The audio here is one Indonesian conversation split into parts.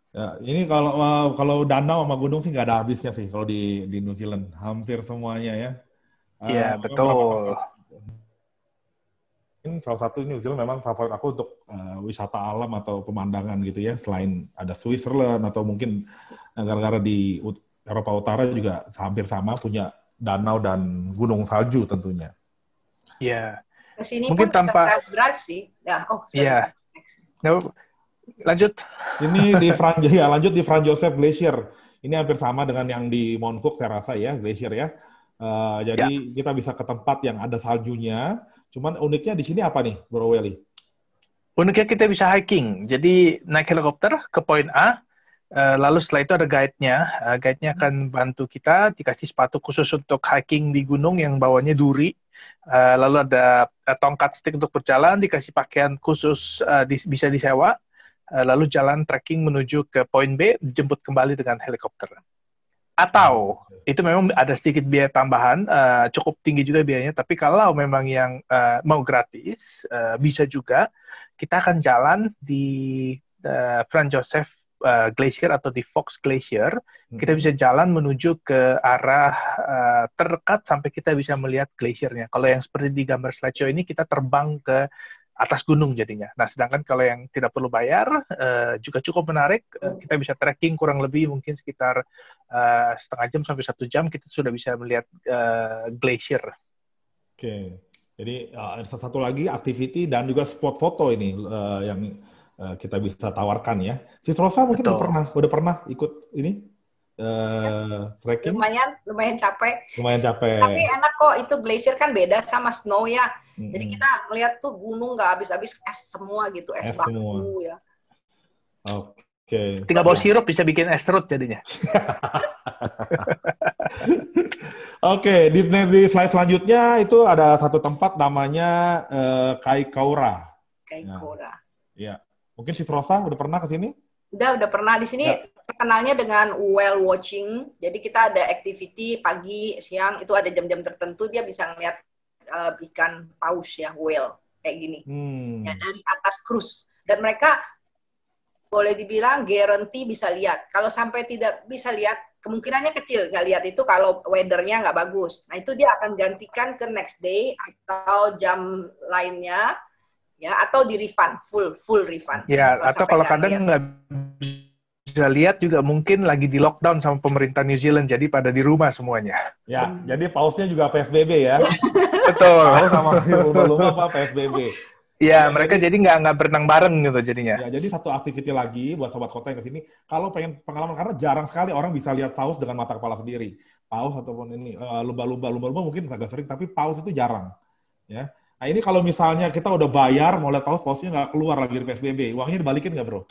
Ya, ini kalau danau sama gunung sih nggak ada habisnya sih kalau di New Zealand. Hampir semuanya ya. Iya, Memang beberapa betul. tempat. Ini salah satu New Zealand memang favorit aku untuk wisata alam atau pemandangan gitu ya. Selain ada Switzerland atau mungkin negara-negara di Eropa Utara juga hampir sama punya danau dan gunung salju tentunya. Iya. Ke sini Mungkin pun bisa tanpa, drive sih. Ya, sorry. iya. Nggak- Lanjut. Ini di ya, lanjut di Franz Josef Glacier. Ini hampir sama dengan yang di Mount Cook saya rasa ya, glacier ya. Ya, Jadi kita bisa ke tempat yang ada saljunya. Cuman uniknya di sini apa nih, Bro Welly? uniknya kita bisa hiking. Jadi naik helikopter ke poin A, lalu setelah itu ada guide-nya. Guide-nya akan bantu kita, dikasih sepatu khusus untuk hiking di gunung yang bawahnya duri. Lalu ada tongkat stick untuk berjalan, dikasih pakaian khusus bisa disewa. Lalu jalan trekking menuju ke poin B, dijemput kembali dengan helikopter. Atau itu memang ada sedikit biaya tambahan, cukup tinggi juga biayanya, tapi kalau memang yang mau gratis, bisa juga. Kita akan jalan di Franz Josef Glacier atau di Fox Glacier. Kita bisa jalan menuju ke arah terdekat sampai kita bisa melihat glaciernya. Kalau yang seperti di gambar slideshow ini, kita terbang ke atas gunung jadinya. Nah, sedangkan kalau yang tidak perlu bayar, juga cukup menarik. Kita bisa trekking kurang lebih mungkin sekitar setengah jam sampai 1 jam, kita sudah bisa melihat glacier. Oke, jadi ada satu lagi activity dan juga spot foto ini yang kita bisa tawarkan ya. Si Rosa mungkin udah pernah ikut ini trekking? Lumayan capek. Lumayan capek. Tapi enak kok, itu glacier kan beda sama snow ya. Jadi kita melihat tuh gunung nggak habis-habis es semua gitu, es batu semua. Ya. Oke. Tinggal bawa sirup bisa bikin es serut jadinya. Oke, di slide selanjutnya itu ada satu tempat namanya Kaikoura. Kaikoura. Ya. Mungkin si Rosa udah pernah ke sini? Udah pernah. Di sini terkenalnya dengan whale watching. Jadi kita ada activity pagi, siang, itu ada jam-jam tertentu dia bisa ngeliat ikan paus ya, whale kayak gini. Ya, dari atas cruise. Dan mereka boleh dibilang guarantee bisa lihat. Kalau sampai tidak bisa lihat, kemungkinannya kecil nggak lihat itu kalau weather-nya nggak bagus. Nah, itu dia akan gantikan ke next day atau jam lainnya, ya, atau di refund, full refund. Ya, atau kalau kadang nggak bisa lihat juga mungkin lagi di lockdown sama pemerintah New Zealand, jadi pada di rumah semuanya. Ya, jadi pausnya juga PSBB ya. Betul. Paus sama lumba-lumba apa PSBB. Ya, mereka jadi nggak berenang bareng gitu jadinya. Ya, jadi satu activity lagi buat sobat kota yang kesini, kalau pengen pengalaman, karena jarang sekali orang bisa lihat paus dengan mata kepala sendiri. Paus ataupun ini lumba-lumba mungkin agak sering, tapi paus itu jarang. Ya. Nah ini kalau misalnya kita udah bayar mau lihat paus, pausnya nggak keluar lagi dari PSBB, uangnya dibalikin nggak, Bro?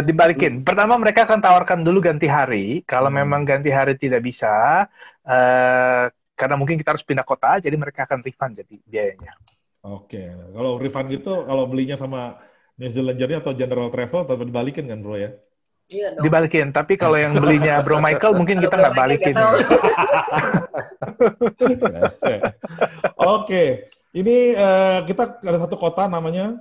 Dibalikin. Pertama mereka akan tawarkan dulu ganti hari. Kalau memang ganti hari tidak bisa, karena mungkin kita harus pindah kota, jadi mereka akan refund jadi biayanya. Oke, kalau refund gitu, kalau belinya sama New Zealand Journey atau General Travel, tetap dibalikin kan, Bro ya? Iya dong. Dibalikin, tapi kalau yang belinya Bro Michael mungkin kita nggak balikin. Oke, ini kita ada satu kota namanya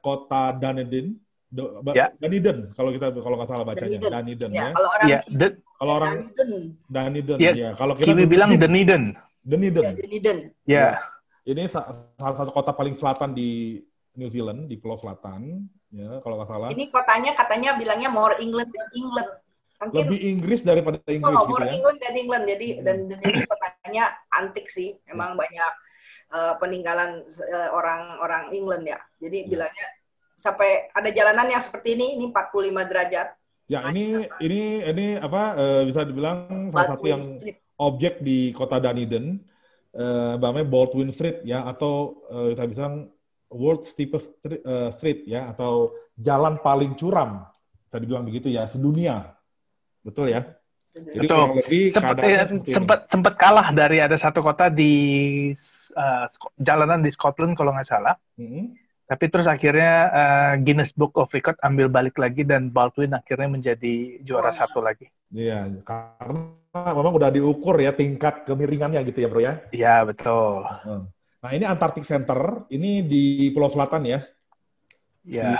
kota Dunedin. Dunedin kalau nggak salah bacanya Dunedin ya. Kalau orang Dunedin ya. Kalau kita bilang Dunedin. Ya. Ini salah satu kota paling selatan di New Zealand, di Pulau Selatan ya kalau nggak salah. Ini kotanya katanya bilangnya more England than England. Mungkin, lebih Inggris daripada Inggris gitu ya. England dan England. Jadi dan ini kotanya antik sih. Memang banyak peninggalan orang England ya. Jadi bilangnya sampai ada jalanan yang seperti ini 45 derajat. Ya, ini apa bisa dibilang salah satu yang objek di kota Dunedin, namanya Baldwin Street ya, atau kita bisa World's Steepest Street ya, atau jalan paling curam. Bisa dibilang begitu ya, sedunia. Betul ya? Jadi kurang lebih sempat kalah dari ada satu kota di jalanan di Scotland kalau nggak salah. Tapi terus akhirnya Guinness Book of Record ambil balik lagi dan Baldwin akhirnya menjadi juara satu lagi. Iya, karena memang udah diukur ya tingkat kemiringannya gitu ya, Bro ya? Iya, betul. Nah, ini Antarctic Center, ini di Pulau Selatan ya. Ya.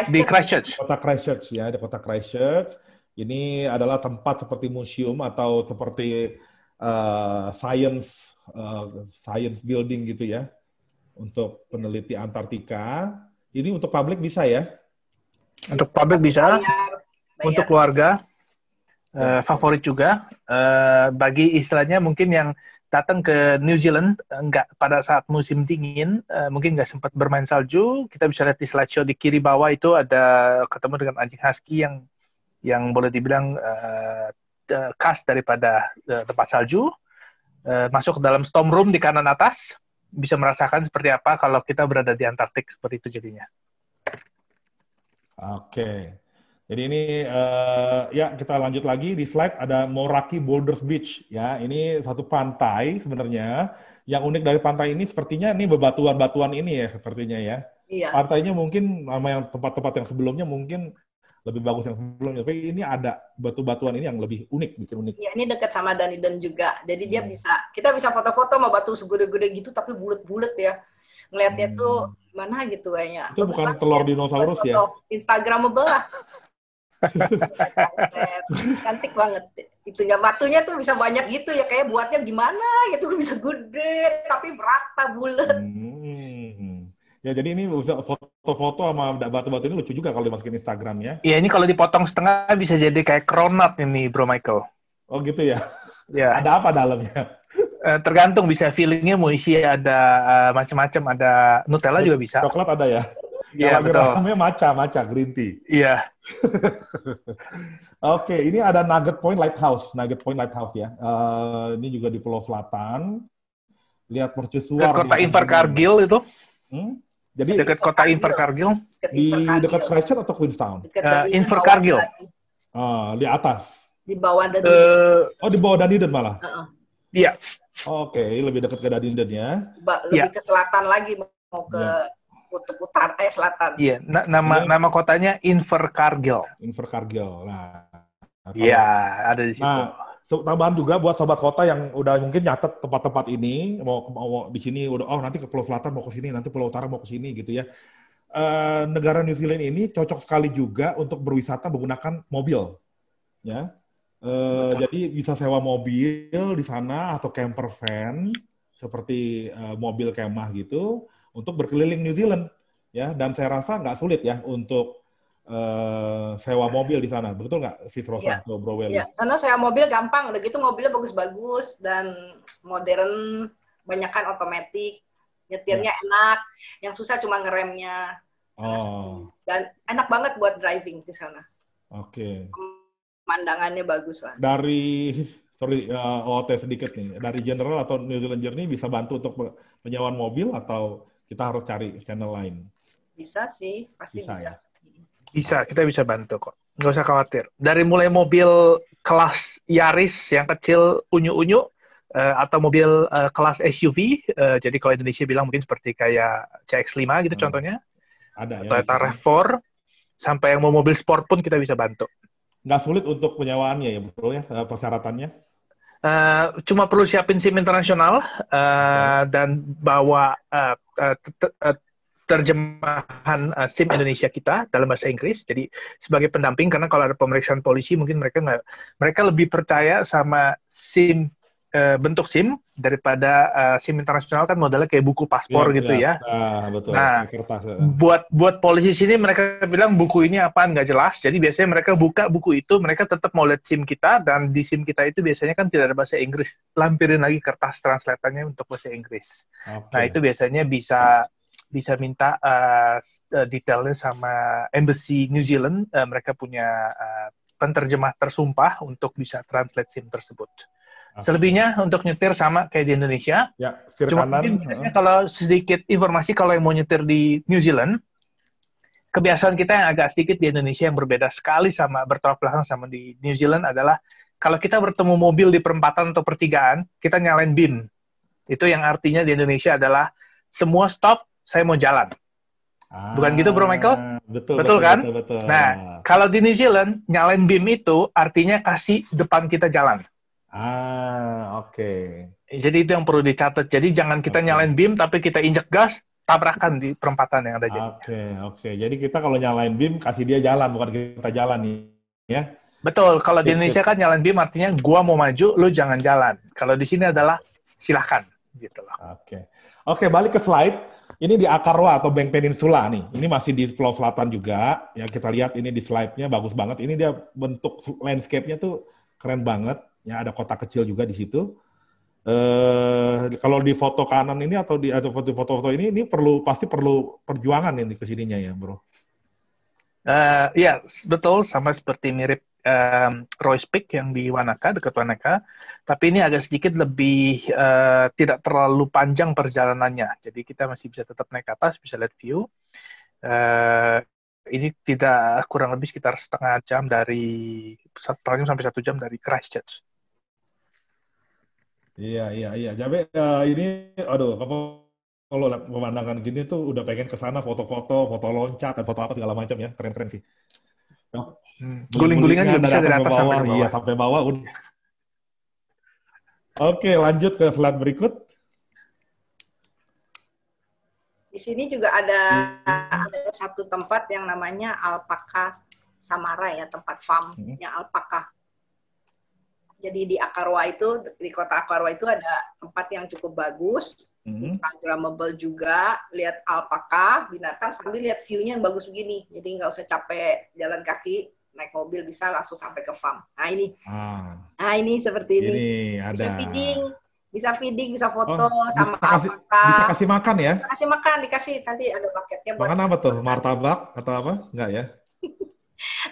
Di Christchurch. Kota Christchurch ya, di kota Christchurch. Ini adalah tempat seperti museum atau seperti science building gitu ya, untuk peneliti Antartika. Ini untuk publik bisa ya? Untuk publik bisa, untuk keluarga favorit juga. Bagi istilahnya mungkin yang datang ke New Zealand nggak pada saat musim dingin, mungkin nggak sempat bermain salju, kita bisa lihat di slideshow di kiri bawah itu ada ketemu dengan anjing husky yang boleh dibilang khas daripada tempat salju. Masuk ke dalam storm room di kanan atas, bisa merasakan seperti apa kalau kita berada di Antartik, seperti itu jadinya. Oke. Jadi ini ya kita lanjut lagi di slide, ada Moraki Boulders Beach ya. Ini satu pantai sebenarnya. Yang unik dari pantai ini sepertinya ini bebatuan-batuan ini ya sepertinya ya. Iya. Pantainya mungkin sama yang tempat-tempat yang sebelumnya mungkin lebih bagus yang sebelumnya. Tapi ini ada batu-batuan ini yang lebih unik, bikin unik. Iya, ini dekat sama Dunedin juga. Jadi dia kita bisa foto-foto sama batu segede-gede gitu tapi bulat-bulat ya. Ngelihatnya tuh mana gitu kayaknya. Itu bukan telur dinosaurus ya? Instagramable lah. Cantik banget. Itunya batunya tuh bisa banyak gitu ya, kayak buatnya gimana gitu, bisa gede tapi rata bulat. Ya jadi ini bisa foto-foto sama batu-batu ini lucu juga kalau dimasukin Instagram ya. Iya, ini kalau dipotong setengah bisa jadi kayak cronut ini, Bro Michael. Oh gitu ya? Ya. Ada apa dalamnya? Tergantung, bisa fillingnya mau isi ada macam-macam, ada Nutella juga bisa. Coklat ada ya? Iya, betul. Namanya matcha green tea. Iya. Oke, ini ada Nugget Point Lighthouse ya. Ini juga di Pulau Selatan. Lihat mercusuar. Dekat kota Invercargill itu. Jadi dekat kota Invercargill. Di dekat Christchurch atau Queenstown? Invercargill. Di atas. Di bawah Dunedin. Di bawah Dunedin malah. Iya. Oke, lebih dekat ke Dunedin ya. Lebih ke selatan lagi, mau ke kutub utara selatan. Iya, nama kotanya Invercargill. Nah. Iya, ada di situ. Nah, tambahan juga buat sobat kota yang udah mungkin nyatet tempat-tempat ini, mau di sini udah nanti ke Pulau Selatan mau ke sini, nanti Pulau Utara mau ke sini gitu ya. Negara New Zealand ini cocok sekali juga untuk berwisata menggunakan mobil. Ya. Jadi bisa sewa mobil di sana atau camper van seperti mobil kemah gitu untuk berkeliling New Zealand ya, dan saya rasa nggak sulit ya untuk sewa mobil di sana, betul nggak Sis Rosa atau Bro Welly? Iya, sana sewa mobil gampang, udah gitu mobilnya bagus-bagus dan modern, banyakan otomatis, nyetirnya enak, yang susah cuma ngeremnya. Dan enak banget buat driving di sana. Oke. Pemandangannya bagus lah. OOT sedikit nih, dari General atau New Zealand Journey bisa bantu untuk penyewaan mobil atau kita harus cari channel lain? Bisa sih, pasti bisa. Ya? Bisa, kita bisa bantu kok. Nggak usah khawatir. Dari mulai mobil kelas Yaris yang kecil unyu-unyu, atau mobil kelas SUV, jadi kalau Indonesia bilang mungkin seperti kayak CX-5 gitu contohnya, ada ya, Toyota RAV4, sampai yang mau mobil sport pun kita bisa bantu. Nggak sulit untuk penyewaannya ya, betul ya, persyaratannya? Cuma perlu siapin SIM internasional dan bawa terjemahan SIM Indonesia kita dalam bahasa Inggris. Jadi sebagai pendamping, karena kalau ada pemeriksaan polisi mungkin mereka lebih percaya sama SIM bentuk SIM daripada SIM internasional, kan modelnya kayak buku paspor gitu ya. Betul. Nah, kertas, buat polisi sini mereka bilang buku ini apaan nggak jelas. Jadi biasanya mereka buka buku itu, mereka tetap mau lihat SIM kita, dan di SIM kita itu biasanya kan tidak ada bahasa Inggris. Lampirin lagi kertas translatannya untuk bahasa Inggris. Nah, itu biasanya bisa minta detailnya sama Embassy New Zealand. Mereka punya penterjemah tersumpah untuk bisa translate SIM tersebut. Selebihnya untuk nyetir sama kayak di Indonesia. Ya, setir cuma kanan. mungkin kalau sedikit informasi, kalau yang mau nyetir di New Zealand, kebiasaan kita yang agak sedikit di Indonesia yang berbeda sekali sama bertolak belakang sama di New Zealand adalah kalau kita bertemu mobil di perempatan atau pertigaan, kita nyalain BIM. Itu yang artinya di Indonesia adalah semua stop, saya mau jalan. Bukan gitu, Bro Michael? Betul kan? Betul. Nah, kalau di New Zealand, nyalain BIM itu artinya kasih depan kita jalan. Oke. Jadi itu yang perlu dicatat. Jadi jangan kita nyalain BIM, tapi kita injek gas, tabrakan di perempatan yang ada jadinya. Oke. Jadi kita kalau nyalain BIM, kasih dia jalan, bukan kita jalan nih. Ya. Betul, kalau di Indonesia kan nyalain BIM artinya gua mau maju, lu jangan jalan. Kalau di sini adalah silahkan. Gitu loh. Oke, balik ke slide. Ini di Akarwa atau Blank Peninsula nih. Ini masih di Pulau Selatan juga. Ya kita lihat ini di slide-nya bagus banget. Ini dia bentuk landscape-nya tuh keren banget. Ya ada kota kecil juga di situ. Kalau di foto kanan ini atau di foto-foto ini pasti perlu perjuangan ini kesininya ya, bro. Iya, betul, sama seperti mirip Roy's Peak yang di Wanaka, dekat Wanaka, tapi ini agak sedikit lebih tidak terlalu panjang perjalanannya, jadi kita masih bisa tetap naik ke atas, bisa lihat view. Ini tidak kurang lebih sekitar setengah jam setengah jam sampai 1 jam dari Christchurch. Iya. Jadi ini, kalau pemandangan gini tuh udah pengen ke sana foto loncat, dan foto apa segala macam ya, keren-keren sih. Guling-gulingan juga bisa dari atas sampai bawah. Iya, sampai bawah. Oke, lanjut ke slide berikut. Di sini juga ada satu tempat yang namanya Alpaka Samara ya, tempat farmnya alpaka. Jadi di Akarwa itu, di kota Akarwa itu ada tempat yang cukup bagus, Instagramable juga, lihat alpaka, binatang, sambil lihat view-nya yang bagus begini. Jadi nggak usah capek jalan kaki, naik mobil bisa langsung sampai ke farm. Nah ini, ini seperti ini. Ada. Bisa feeding, bisa foto sama alpaka. Bisa kasih makan ya? Kasih makan, dikasih nanti ada paketnya. Makan apa tuh? Martabak atau apa? Enggak ya?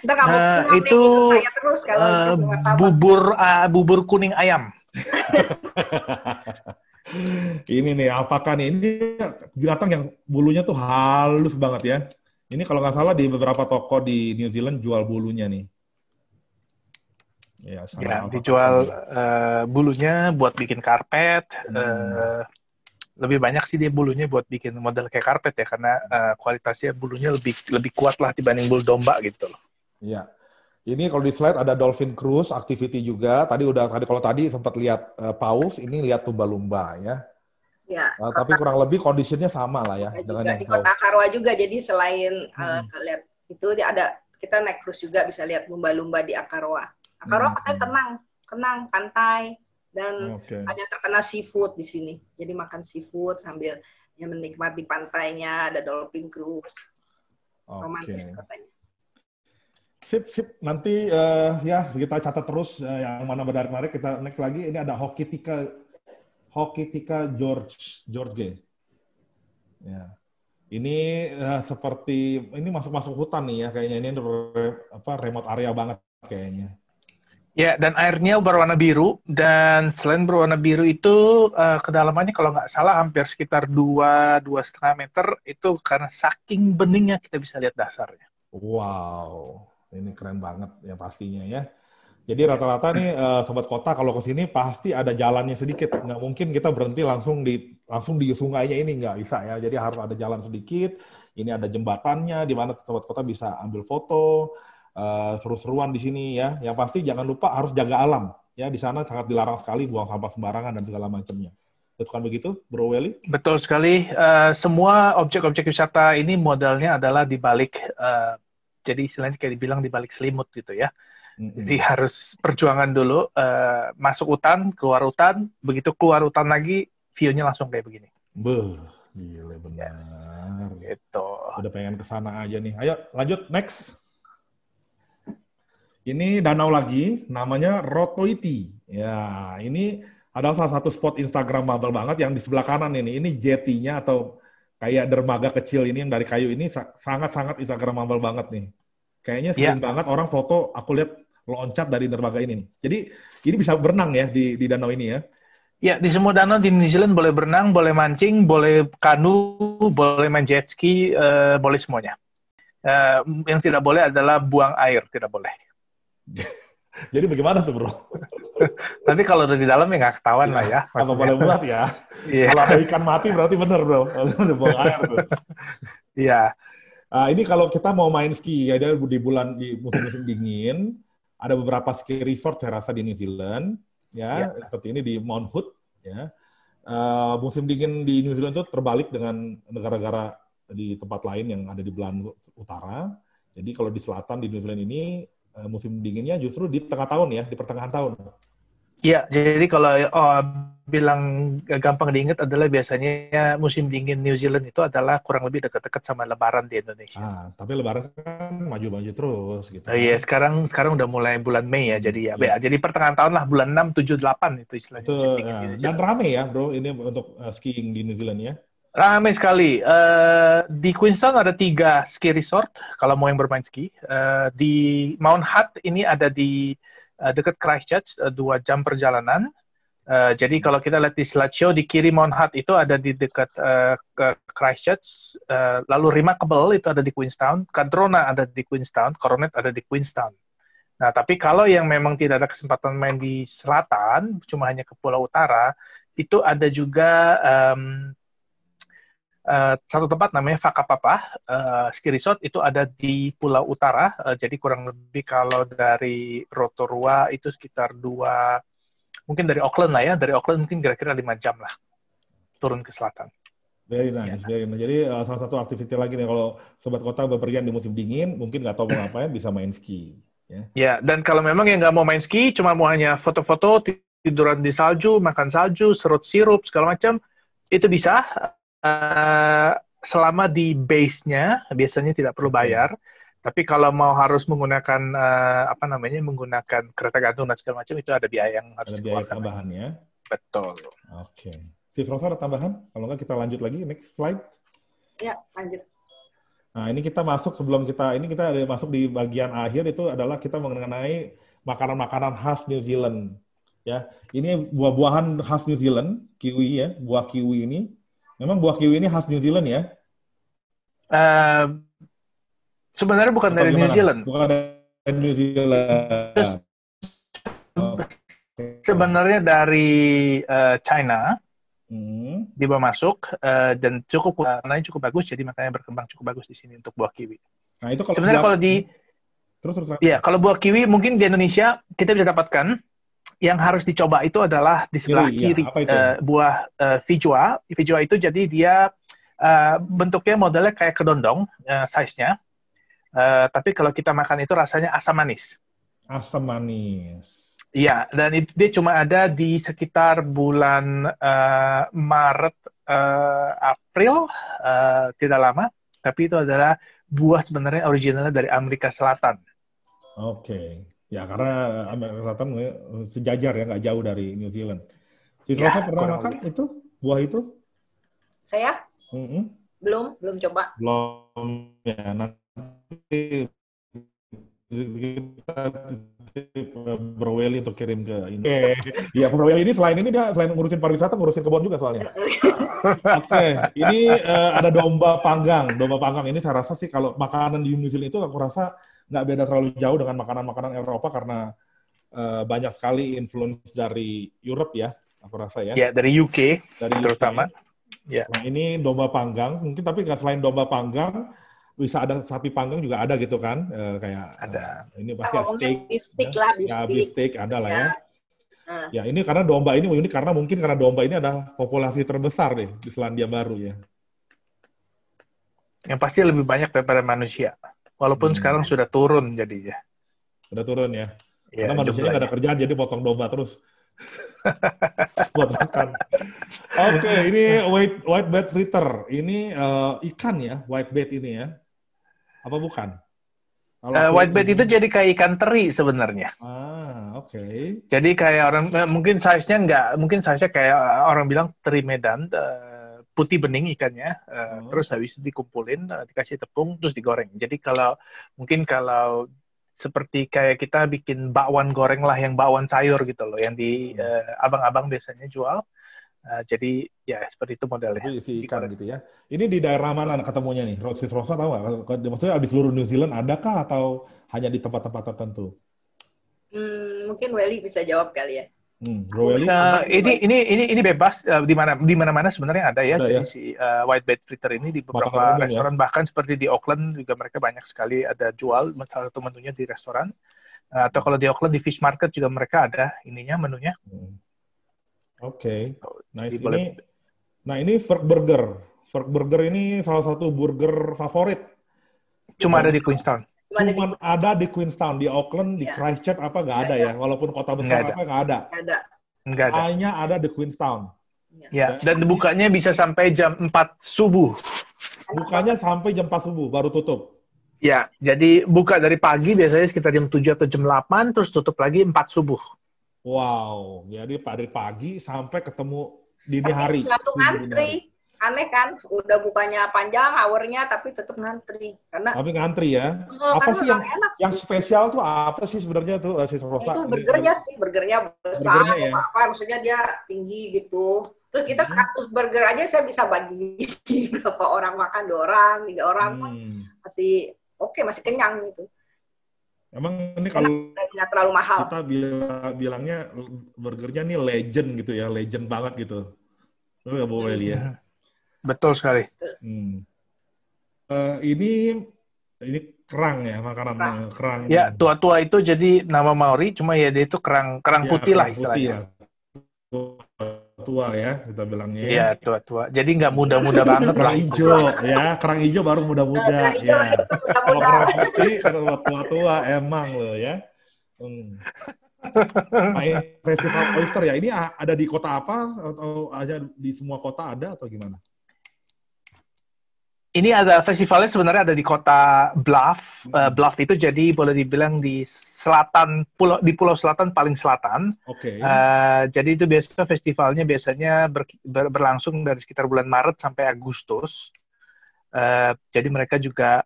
Ntar kamu itu saya terus kalau bubur kuning ayam. Ini nih, apakah nih? Ini binatang yang bulunya tuh halus banget ya. Ini kalau nggak salah di beberapa toko di New Zealand jual bulunya nih. Ya, dijual bulunya buat bikin karpet. Lebih banyak sih dia bulunya buat bikin model kayak karpet ya, karena kualitasnya bulunya lebih kuat lah dibanding bulu domba gitu loh. Iya. Ini kalau di slide ada dolphin cruise activity juga. Kalau tadi sempat lihat paus, ini lihat lumba-lumba ya. Ya. Tapi kurang lebih kondisinya sama lah ya. Juga di kota Akarwa juga. Jadi selain lihat itu kita naik cruise juga bisa lihat lumba-lumba di Akarwa. Akarwa katanya tenang, pantai. Dan ada terkenal seafood di sini. Jadi makan seafood sambil menikmati pantainya, ada dolphin cruise. Romantis katanya. Sip. Nanti ya kita catat terus yang mana menarik. Kita next lagi. Ini ada Hokitika George G. Ya. Ini seperti ini masuk hutan nih ya kayaknya, ini remote area banget kayaknya. Ya, dan airnya berwarna biru, dan selain berwarna biru itu kedalamannya kalau nggak salah hampir sekitar 2,5 meter, itu karena saking beningnya kita bisa lihat dasarnya. Wow, ini keren banget ya pastinya ya. Jadi rata-rata nih sobat kota kalau ke sini pasti ada jalannya sedikit, nggak mungkin kita berhenti langsung di sungainya, ini nggak bisa ya. Jadi harus ada jalan sedikit. Ini ada jembatannya di mana sobat kota bisa ambil foto. Seru-seruan di sini ya. Yang pasti jangan lupa harus jaga alam ya. Di sana sangat dilarang sekali buang sampah sembarangan dan segala macamnya. Betul kan begitu, Bro Welly? Betul sekali. Semua objek-objek wisata ini modalnya adalah di balik, jadi istilahnya kayak dibilang di balik selimut gitu ya. Jadi harus perjuangan dulu, masuk hutan, keluar hutan, begitu keluar hutan lagi, view-nya langsung kayak begini. Gila benar. Gitu. Udah pengen kesana aja nih. Ayo lanjut, next. Ini danau lagi, namanya Rotoiti. Ya, ini adalah salah satu spot Instagramable banget yang di sebelah kanan ini. Ini jetty-nya atau kayak dermaga kecil ini yang dari kayu ini sangat-sangat Instagramable banget nih. Kayaknya sering banget orang foto, aku lihat loncat dari dermaga ini. Jadi ini bisa berenang ya di danau ini ya. Ya, di semua danau di New Zealand boleh berenang, boleh mancing, boleh kanu, boleh main jet ski, boleh semuanya. Yang tidak boleh adalah buang air, tidak boleh. Jadi bagaimana tuh, Bro? Nanti kalau udah di dalam ya nggak ketahuan lah ya. Apa boleh buat ya? Kalau ada ikan mati berarti bener, Bro. Udah buang air tuh. Iya. Ini kalau kita mau main ski, ya di musim-musim dingin, ada beberapa ski resort saya rasa di New Zealand, ya seperti ini di Mount Hood, ya. musim dingin di New Zealand itu terbalik dengan negara-negara di tempat lain yang ada di belahan utara. Jadi kalau di selatan di New Zealand ini musim dinginnya justru di tengah tahun ya, di pertengahan tahun. Iya, jadi kalau bilang gampang diingat adalah biasanya musim dingin New Zealand itu adalah kurang lebih dekat-dekat sama Lebaran di Indonesia. Tapi Lebaran kan maju-maju terus gitu. Iya, sekarang udah mulai bulan Mei ya, jadi jadi pertengahan tahun lah, bulan 6, 7, 8 itu istilahnya. Itu, dan rame ya, bro, ini untuk skiing di New Zealand ya. Rame sekali. Di Queenstown ada 3 ski resort kalau mau yang bermain ski. Di Mount Hutt ini ada di dekat Christchurch, 2 jam perjalanan. Jadi kalau kita lihat di slideshow, di kiri Mount Hutt itu ada di dekat Christchurch, lalu Remarkable itu ada di Queenstown, Cardrona ada di Queenstown, Coronet ada di Queenstown. Nah, tapi kalau yang memang tidak ada kesempatan main di selatan, cuma hanya ke Pulau Utara, itu ada juga satu tempat namanya Whakapapa, ski resort itu ada di Pulau Utara, jadi kurang lebih kalau dari Rotorua itu sekitar mungkin dari Auckland lah ya, dari Auckland mungkin kira-kira 5 jam lah, turun ke selatan. Very nice, very nice. Jadi salah satu aktivitas lagi nih, kalau sobat kota bepergian di musim dingin, mungkin nggak tahu mau ngapain, bisa main ski. Ya, dan kalau memang yang nggak mau main ski, cuma mau hanya foto-foto, tiduran di salju, makan salju, serut sirup, segala macam, itu bisa. Selama di base-nya biasanya tidak perlu bayar, tapi kalau mau harus menggunakan menggunakan kereta gantung dan segala macam itu ada biaya yang harus dikeluarkan. Ada biaya tambahan ya. Betul. Oke. Sis Rosa ada tambahan? Kalau nggak kita lanjut lagi next slide. Ya, lanjut. Nah, ini kita masuk kita ada masuk di bagian akhir, itu adalah kita mengenai makanan-makanan khas New Zealand. Ya, ini buah-buahan khas New Zealand, kiwi ya, buah kiwi ini. Memang buah kiwi ini khas New Zealand ya? Sebenarnya bukan dari New Zealand. Bukan dari New Zealand. Sebenarnya dari China. Dibawa masuk dan warnanya cukup bagus, jadi makanya berkembang cukup bagus di sini untuk buah kiwi. Nah, itu kalau sebenarnya kalau buah kiwi mungkin di Indonesia kita bisa dapatkan. Yang harus dicoba itu adalah di sebelah kiri, buah Feijoa. Feijoa itu jadi dia bentuknya modelnya kayak kedondong, size-nya. Tapi kalau kita makan itu rasanya asam manis. Asam manis. Iya, dan dia cuma ada di sekitar bulan Maret, April, tidak lama. Tapi itu adalah buah sebenarnya originalnya dari Amerika Selatan. Oke. Ya, karena Amerika Selatan sejajar ya, nggak jauh dari New Zealand. Sis Rosa pernah makan itu? Buah itu? Saya? Belum coba. Belum, ya. Nanti kita Bro Welly untuk kirim ke ini. Iya, Bro Welly ini selain ngurusin pariwisata, ngurusin kebun juga soalnya. Oke, ini ada domba panggang. Domba panggang ini saya rasa sih kalau makanan di New Zealand itu aku rasa nggak beda terlalu jauh dengan makanan-makanan Eropa karena banyak sekali influence dari Europe ya, aku rasa ya. Ya, dari UK terutama. Ya. Nah, ini domba panggang, mungkin tapi nggak selain domba panggang, bisa ada sapi panggang juga ada gitu kan, kayak ada. Ini pasti steak. Beef steak lah, beef steak ada lah ya. Ya, ini karena domba ini unik karena mungkin karena domba ini adalah populasi terbesar deh di Selandia Baru ya. Yang pasti lebih banyak daripada manusia. Walaupun sekarang sudah turun jadinya. Sudah turun ya. Karena manusianya nggak ada kerjaan, jadi potong domba terus. Buat makan. Oke, ini whitebait fritter. Ini ikan ya, whitebait ini ya. Apa bukan? Whitebait itu jadi kayak ikan teri sebenarnya. Oke. Jadi kayak orang, mungkin size-nya kayak orang bilang teri Medan, putih bening ikannya, terus habis itu dikumpulin, dikasih tepung, terus digoreng. Jadi kalau seperti kayak kita bikin bakwan goreng lah, yang bakwan sayur gitu loh, yang di abang-abang biasanya jual. Jadi ya seperti itu modelnya. Isi ikan gitu ya. Ini di daerah mana ketemunya nih? Sis Rosa tahu nggak? Maksudnya di seluruh New Zealand adakah atau hanya di tempat-tempat tertentu? Mungkin Welly bisa jawab kali ya. Ini bebas di mana-mana sebenarnya ada ya. Jadi si whitebait fritter ini di beberapa restoran bahkan seperti di Auckland juga mereka banyak sekali ada jual salah satu menunya di restoran. Atau kalau di Auckland di fish market juga mereka ada ininya menunya. Oke. Nice. Jadi boleh. Ini Ferg Burger. Ferg Burger ini salah satu burger favorit. Cuma ada di Queenstown. Cuman ada di Queenstown, di Auckland, di Christchurch apa nggak ada ya? Walaupun kota besar apa nggak ada. Nggak ada. Hanya ada di Queenstown. Ya, dan bukanya bisa sampai jam 4 subuh. Bukanya sampai jam 4 subuh, baru tutup. Ya, jadi buka dari pagi biasanya sekitar jam 7 atau jam 8, terus tutup lagi 4 subuh. Wow, jadi dari pagi sampai ketemu dini hari. Selalu ngantri. Aneh kan, udah bukanya panjang, hournya, tapi tetap ngantri. Tapi ngantri ya? Apa sih yang spesial tuh apa sih sebenarnya tuh, Sis Rosa? Itu burgernya besar, apa, maksudnya dia tinggi gitu. Terus kita 100 burger aja saya bisa bagi berapa orang makan, 2 orang, 3 orang, masih oke, masih kenyang gitu. Emang ini kalau nggak terlalu mahal. Kita bilangnya burgernya nih legend gitu ya, legend banget gitu. Lu nggak boleh lihat. Betul sekali. Ini kerang ya, makanan kerang. Ya, tua-tua itu jadi nama Maori, cuma ya dia itu kerang putih lah istilahnya. Tua ya, kita bilangnya. Iya, tua-tua. Jadi nggak muda-muda banget. Kerang hijau, ya. Kerang hijau baru muda-muda. Ya. Kalau kerang putih, tua-tua emang loh ya. Festival Oyster ya, ini ada di kota apa? Atau aja di semua kota ada atau gimana? Ini ada festivalnya sebenarnya ada di kota Bluff. Bluff itu jadi boleh dibilang di selatan di pulau selatan paling selatan. Oke. Jadi itu festivalnya biasanya berlangsung dari sekitar bulan Maret sampai Agustus. Jadi mereka juga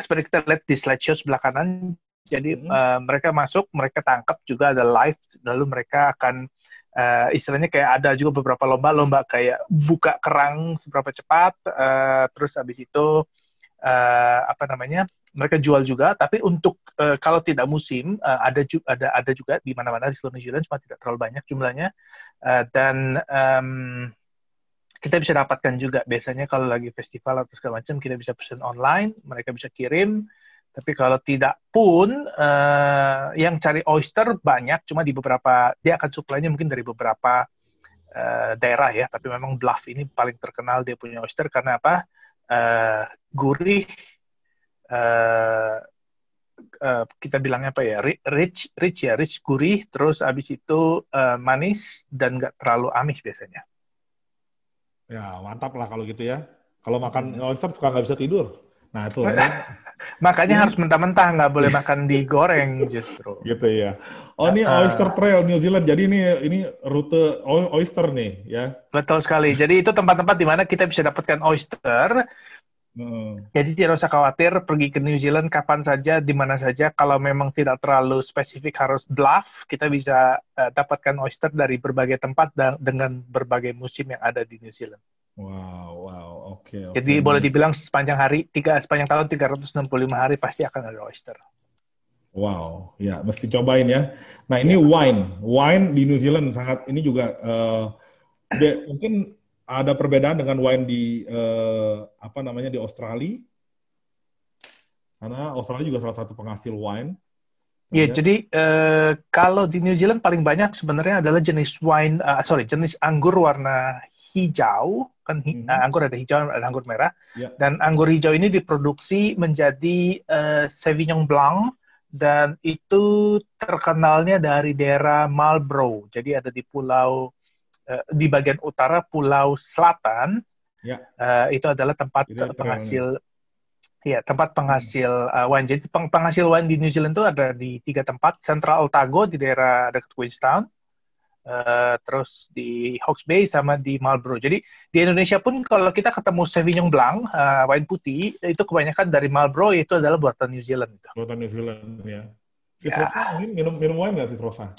seperti kita lihat di slideshow sebelah kanan. Jadi mereka masuk, mereka tangkap juga ada live, lalu mereka akan istilahnya kayak ada juga beberapa lomba kayak buka kerang seberapa cepat, terus habis itu mereka jual juga, tapi untuk kalau tidak musim ada juga di mana-mana di seluruh New Zealand, cuma tidak terlalu banyak jumlahnya, dan kita bisa dapatkan juga biasanya kalau lagi festival atau segala macam kita bisa pesan online, mereka bisa kirim. Tapi kalau tidak pun, yang cari oyster banyak, cuma di beberapa, dia akan suplainya mungkin dari beberapa daerah ya, tapi memang Bluff ini paling terkenal dia punya oyster, karena apa? Gurih, kita bilangnya apa ya, rich, gurih, terus abis itu manis, dan nggak terlalu amis biasanya. Ya, mantap lah kalau gitu ya. Kalau makan oyster suka nggak bisa tidur. Nah, itu makanya harus mentah-mentah, nggak boleh makan digoreng justru. Gitu ya. Oh, ini Oyster Trail New Zealand. Jadi ini rute oyster nih, ya. Betul sekali. Jadi itu tempat-tempat di mana kita bisa dapatkan oyster. Jadi tidak usah khawatir pergi ke New Zealand kapan saja, di mana saja. Kalau memang tidak terlalu spesifik harus Bluff, kita bisa dapatkan oyster dari berbagai tempat dengan berbagai musim yang ada di New Zealand. Wow, oke. Jadi boleh dibilang sepanjang tahun 365 hari pasti akan ada oyster. Wow, ya mesti cobain ya. Nah ini wine di New Zealand sangat ini juga mungkin ada perbedaan dengan wine di di Australia, karena Australia juga salah satu penghasil wine. Ya, jadi kalau di New Zealand paling banyak sebenarnya adalah jenis jenis anggur warna hijau, kan anggur ada hijau, ada anggur merah, dan anggur hijau ini diproduksi menjadi Sauvignon Blanc, dan itu terkenalnya dari daerah Marlborough, jadi ada di pulau, di bagian utara pulau selatan, itu adalah tempat penghasil, wine. Jadi penghasil wine di New Zealand itu ada di 3 tempat, Central Otago di daerah dekat Queenstown, terus di Hawke's Bay sama di Marlborough. Jadi di Indonesia pun kalau kita ketemu Sauvignon Blanc, wine putih, itu kebanyakan dari Marlborough, itu adalah buatan New Zealand. Buatan New Zealand ya. Sis Rosa minum wine nggak, Sis Rosa?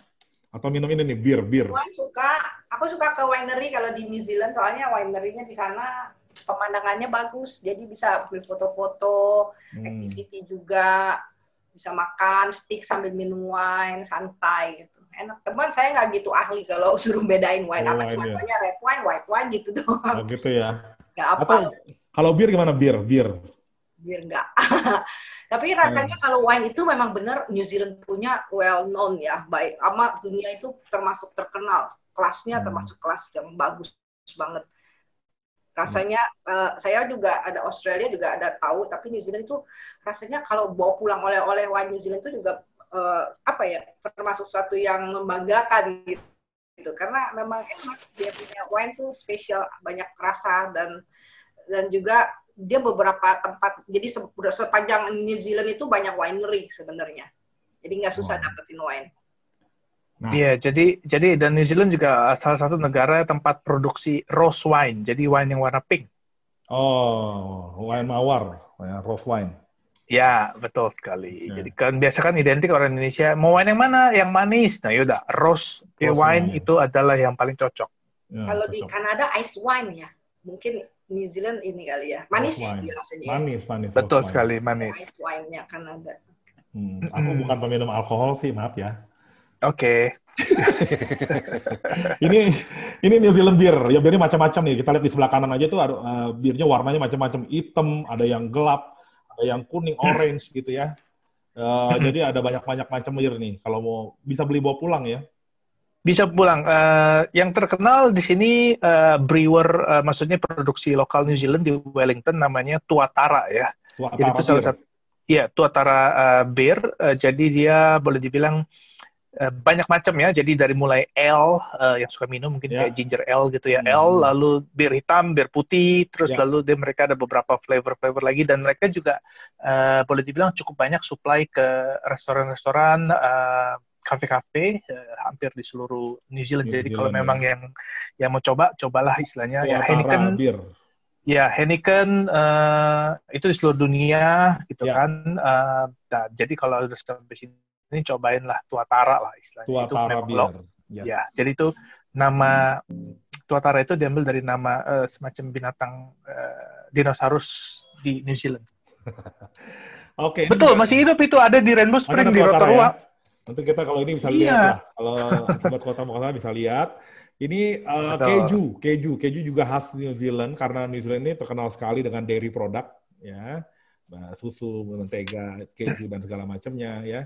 Atau minum ini nih, bir? Wine suka. Aku suka ke winery kalau di New Zealand, soalnya winery-nya di sana pemandangannya bagus, jadi bisa foto-foto, activity juga, bisa makan steak sambil minum wine, santai gitu. Enak. Teman saya nggak gitu ahli kalau suruh bedain wine. Apa contohnya red wine, white wine gitu doang. Oh gitu ya. Nggak apa. Kalau bir gimana? Bir nggak. Tapi rasanya kalau wine itu memang benar New Zealand punya well known ya, baik ama dunia itu termasuk terkenal. kelasnya termasuk kelas yang bagus banget. Rasanya saya juga ada Australia juga ada tahu, tapi New Zealand itu rasanya kalau bawa pulang oleh-oleh wine New Zealand itu juga termasuk suatu yang membanggakan gitu. Karena memang enak, dia punya wine tuh spesial, banyak rasa dan juga dia beberapa tempat. Jadi sepanjang New Zealand itu banyak winery sebenarnya. Jadi nggak susah dapetin wine. Iya, jadi dan New Zealand juga salah satu negara tempat produksi rose wine, jadi wine yang warna pink. Oh, wine mawar, rose wine. Ya, betul sekali. Jadi kan biasa kan identik orang Indonesia mau wine yang mana, yang manis. Nah, yaudah rose wine itu adalah yang paling cocok. Ya, kalau di Kanada ice wine ya, mungkin New Zealand ini kali ya, manis ya rasanya. Manis. Betul sekali, manis. Ice wine-nya Kanada. Aku bukan peminum alkohol sih, maaf ya. Oke. Ini New Zealand beer. Ya birnya macam-macam nih. Kita lihat di sebelah kanan aja tuh birnya warnanya macam-macam, hitam, ada yang gelap, ada yang kuning, orange gitu ya. Jadi ada banyak macam bir nih. Kalau mau bisa beli bawa pulang ya. Bisa pulang. Yang terkenal di sini brewer, maksudnya produksi lokal New Zealand di Wellington namanya Tuatara ya. Tuatara jadi itu salah satu. Iya, Tuatara beer. Jadi dia boleh dibilang banyak macam ya, jadi dari mulai ale yang suka minum mungkin kayak ginger ale gitu ya, ale, lalu bir hitam, bir putih, terus lalu mereka ada beberapa flavor lagi, dan mereka juga boleh dibilang cukup banyak supply ke restoran-restoran, kafe-kafe hampir di seluruh New Zealand. Jadi kalau memang yang mau cobalah istilahnya ya Heineken beer. Ya, Heineken itu di seluruh dunia gitu kan. Nah, jadi kalau udah sampai sini ini cobainlah Tuatara lah istilahnya. Tuatara itu beer. Yes. Ya, jadi itu nama Tuatara itu diambil dari nama semacam binatang dinosaurus di New Zealand. Oke. Betul, masih hidup itu, ada di Rainbow Spring di Rotorua. Ya? Nanti kita kalau ini bisa lihat lah. Kalau sobat kota bisa lihat. Ini keju juga khas New Zealand karena New Zealand ini terkenal sekali dengan dairy product ya. Susu, mentega, keju dan segala macamnya ya.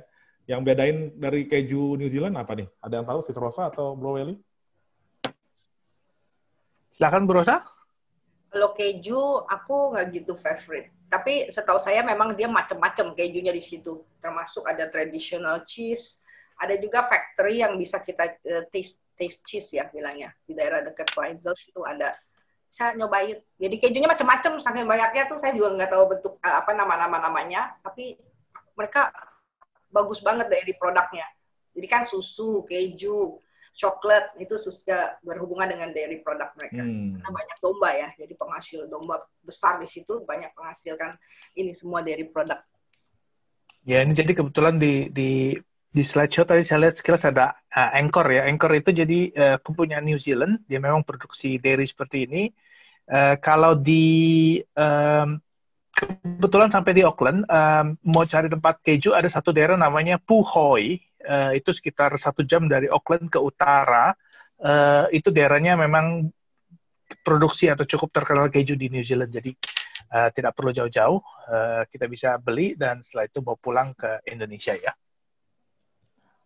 Yang bedain dari keju New Zealand apa nih? Ada yang tahu, Sis Rosa atau Bro Welly? Silakan Bro Rosa. Kalau keju, aku nggak gitu favorite. Tapi setahu saya memang dia macam-macam kejunya di situ. Termasuk ada traditional cheese, ada juga factory yang bisa kita taste cheese ya bilangnya. Di daerah dekat Waizel itu ada. Saya nyobain. Jadi kejunya macam-macam, saking banyaknya tuh saya juga nggak tahu bentuk nama-namanya. Tapi mereka bagus banget dari produknya. Jadi kan susu, keju, coklat itu sudah berhubungan dengan dairy produk mereka. Karena banyak domba ya, jadi penghasil domba besar di situ banyak menghasilkan ini semua dairy produk. Ya ini jadi kebetulan di slideshow tadi saya lihat sekilas ada Anchor ya. Anchor itu jadi kepunyaan New Zealand, dia memang produksi dairy seperti ini. Kalau di kebetulan sampai di Auckland, mau cari tempat keju, ada satu daerah namanya Puhoi, itu sekitar 1 jam dari Auckland ke utara, itu daerahnya memang produksi atau cukup terkenal keju di New Zealand, jadi tidak perlu jauh-jauh, kita bisa beli dan setelah itu bawa pulang ke Indonesia ya.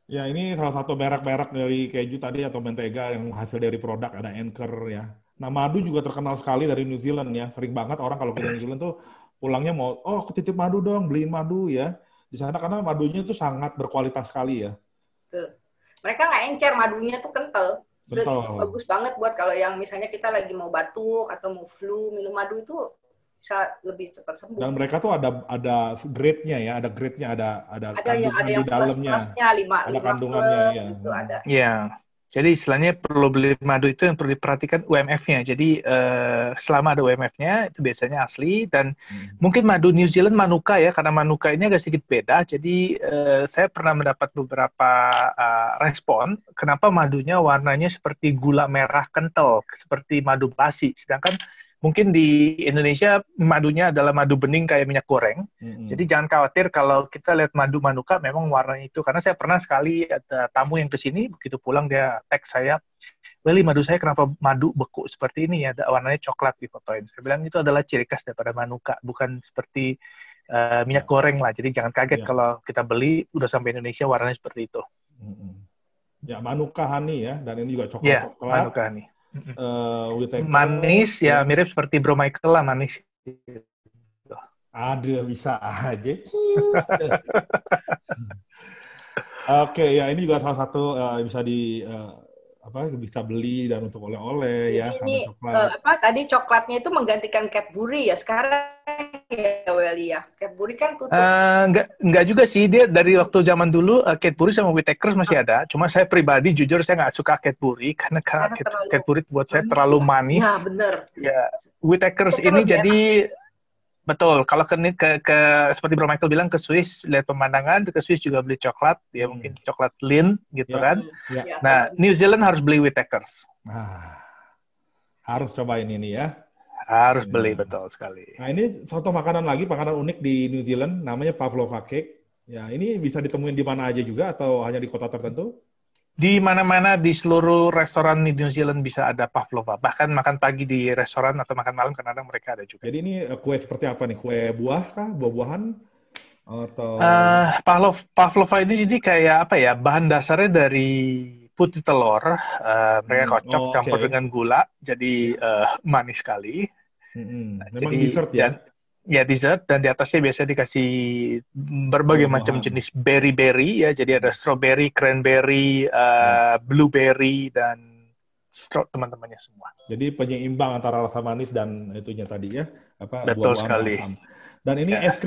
Ya, ini salah satu merek-merek dari keju tadi atau mentega yang hasil dari produk, ada Anchor ya. Nah, madu juga terkenal sekali dari New Zealand ya, sering banget orang kalau ke New Zealand tuh pulangnya mau, ketitip madu dong, beliin madu ya. Di sana karena madunya itu sangat berkualitas sekali ya. Betul. Mereka nggak encer, madunya tuh kental. Itu bagus banget buat kalau yang misalnya kita lagi mau batuk atau mau flu, minum madu itu bisa lebih cepat sembuh. Dan mereka tuh ada grade-nya ya, ada grade-nya, ada kandungan di dalamnya. Ada kandungannya ya. Gitu, ada. Iya. Jadi istilahnya perlu beli madu itu yang perlu diperhatikan UMF-nya. Jadi selama ada UMF-nya itu biasanya asli, dan mungkin madu New Zealand Manuka ya, karena Manuka ini agak sedikit beda. Jadi saya pernah mendapat beberapa respon kenapa madunya warnanya seperti gula merah kental, seperti madu basi. Sedangkan mungkin di Indonesia madunya adalah madu bening kayak minyak goreng. Jadi jangan khawatir kalau kita lihat madu Manuka memang warnanya itu. Karena saya pernah sekali ada tamu yang ke sini, begitu pulang dia teks saya, "Welly, madu saya kenapa madu beku seperti ini ya, warnanya coklat," di fotoin. Saya bilang itu adalah ciri khas daripada Manuka, bukan seperti minyak goreng lah. Jadi jangan kaget kalau kita beli udah sampai Indonesia warnanya seperti itu. Ya, Manuka honey ya, dan ini juga Ya, coklat-coklat. Manuka honey. Whittaker, Manis, ya mirip seperti Bro Michael lah, manis. Aduh, bisa aja. Oke, ya ini juga salah satu bisa bisa beli dan untuk oleh-oleh ya, karena Ini coklat. tadi coklatnya itu menggantikan Cadbury ya sekarang ya Welly ya. Cadbury kan tutup. Enggak juga sih, dia dari waktu zaman dulu Cadbury sama Whittaker masih ada. Cuma saya pribadi jujur saya nggak suka Cadbury karena Cadbury buat saya terlalu manis. Ya benar. Ya, Whittaker ini jadi betul. Kalau ke seperti Bro Michael bilang ke Swiss lihat pemandangan, ke Swiss juga beli coklat, ya mungkin coklat Lindt gitu kan. Ya. Nah, New Zealand harus beli Whittaker. Harus cobain ini ya. Harus beli, betul sekali. Nah, ini satu makanan unik di New Zealand, namanya pavlova cake. Ya, ini bisa ditemuin di mana aja juga atau hanya di kota tertentu? Di mana-mana di seluruh restoran di New Zealand bisa ada pavlova. Bahkan makan pagi di restoran atau makan malam kadang-kadang mereka ada juga. Jadi ini kue seperti apa nih? Kue buah kah? Buah-buahan? Atau pavlova ini jadi kayak apa ya? Bahan dasarnya dari putih telur. Mereka kocok campur dengan gula. Jadi manis sekali. Memang dessert ya? Ya dessert, dan di atasnya biasanya dikasih berbagai macam jenis berry-berry ya, jadi ada strawberry, cranberry, blueberry, dan teman-temannya semua. Jadi penyeimbang antara rasa manis dan itunya tadi ya, betul sekali. Asam. Dan ini es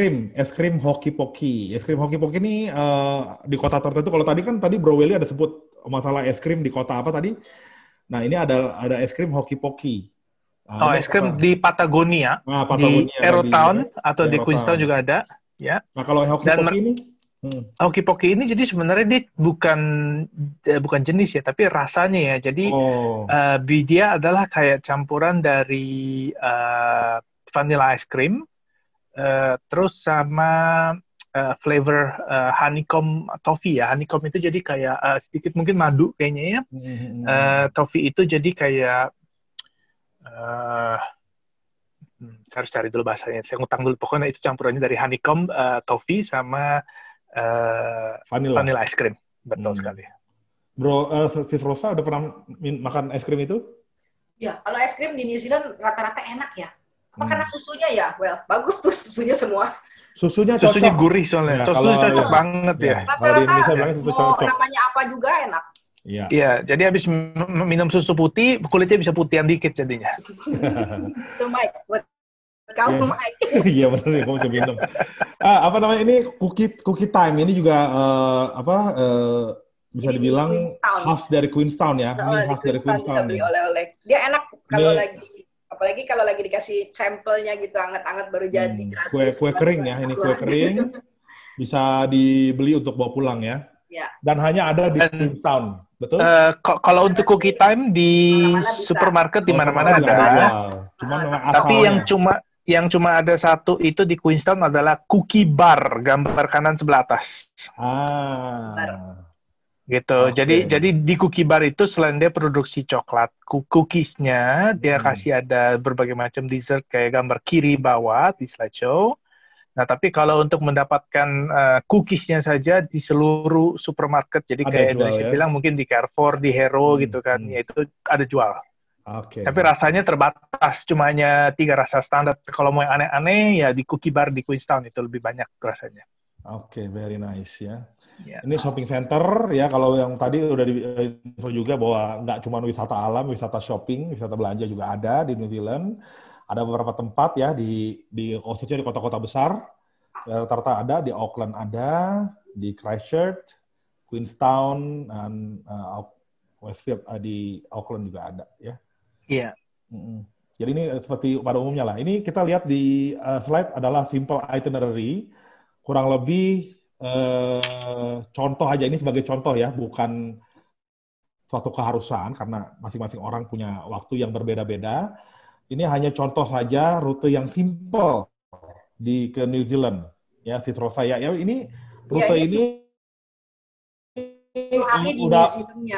krim hoki poki. Es krim hoki poki ini di kota tertentu. Kalau tadi Bro Welly ada sebut masalah es krim di kota apa tadi? Nah ini ada es krim hoki poki. Es krim di Patagonia, di Arrowtown atau di Queenstown juga ada. Ya. Nah kalau hoki poki ini? Hoki poki ini jadi sebenarnya dia bukan jenis ya, tapi rasanya ya. Jadi dia adalah kayak campuran dari vanilla ice cream, terus sama flavor honeycomb toffee ya. Honeycomb itu jadi kayak sedikit mungkin madu kayaknya ya. Toffee itu jadi kayak saya harus cari dulu bahasanya. Saya ngutang dulu. Pokoknya itu campurannya dari honeycomb, toffee, sama vanilla ice cream. Betul sekali. Bro, Sis Rosa udah pernah makan es krim itu? Ya, kalau es krim di New Zealand rata-rata enak ya. Apa karena susunya ya? Well, bagus tuh susunya semua. Susunya cocok. Susunya gurih soalnya. Susunya cocok banget ya. Kalau di Indonesia bilangnya susu cocok. Namanya apa juga enak. Iya, jadi habis minum susu putih, kulitnya bisa putihan dikit jadinya. Itu Mike, buat kamu Mike. Iya benar ya, kamu bisa minum. Apa namanya ini cookie time ini juga bisa dibilang khas dari Queenstown ya. Ini khas dari Queenstown. Bisa beli oleh-oleh. Dia enak kalau apalagi kalau lagi dikasih sampelnya gitu anget-anget baru jadi. Kue kering ya, ini kue kering bisa dibeli untuk bawa pulang ya. Ya. Dan hanya ada di Queenstown, betul? Kalau untuk cookie time di supermarket di mana-mana ada. Tapi yang cuma ada satu itu di Queenstown adalah cookie bar, gambar kanan sebelah atas. Gitu. Okay. Jadi di cookie bar itu selain dia produksi coklat, cookiesnya dia kasih ada berbagai macam dessert kayak gambar kiri bawah di slideshow. Nah, tapi kalau untuk mendapatkan cookiesnya saja di seluruh supermarket, jadi kayak Indonesia bilang mungkin di Carrefour, di Hero gitu kan, ya itu ada jual. Tapi rasanya terbatas, cuma hanya 3 rasa standar. Kalau mau yang aneh-aneh, ya di cookie bar di Queenstown itu lebih banyak rasanya. Very nice ya. Ini shopping center ya, kalau yang tadi udah info juga bahwa nggak cuma wisata alam, wisata shopping, wisata belanja juga ada di New Zealand. Ada beberapa tempat ya khususnya di kota-kota besar. Rata-rata ada di Auckland ada, di Christchurch, Queenstown, dan Westfield di Auckland juga ada ya. Iya. Jadi ini seperti pada umumnya lah. Ini kita lihat di slide adalah simple itinerary, kurang lebih contoh aja, ini sebagai contoh ya, bukan suatu keharusan karena masing-masing orang punya waktu yang berbeda-beda. Ini hanya contoh saja rute yang simple ke New Zealand ya, Sis Rosa ya. Ini rute ini udah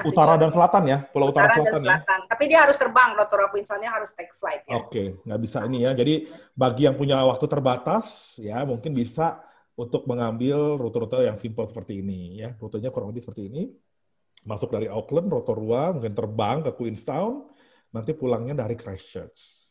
utara dan selatan ya, Pulau Utara Selatan ya. Tapi dia harus terbang, Rotorua Queenstown-nya harus take flight ya. Oke, nggak bisa ini ya. Jadi bagi yang punya waktu terbatas ya, mungkin bisa untuk mengambil rute-rute yang simple seperti ini ya. Rutenya kurang lebih seperti ini. Masuk dari Auckland, Rotorua, mungkin terbang ke Queenstown, nanti pulangnya dari Christchurch.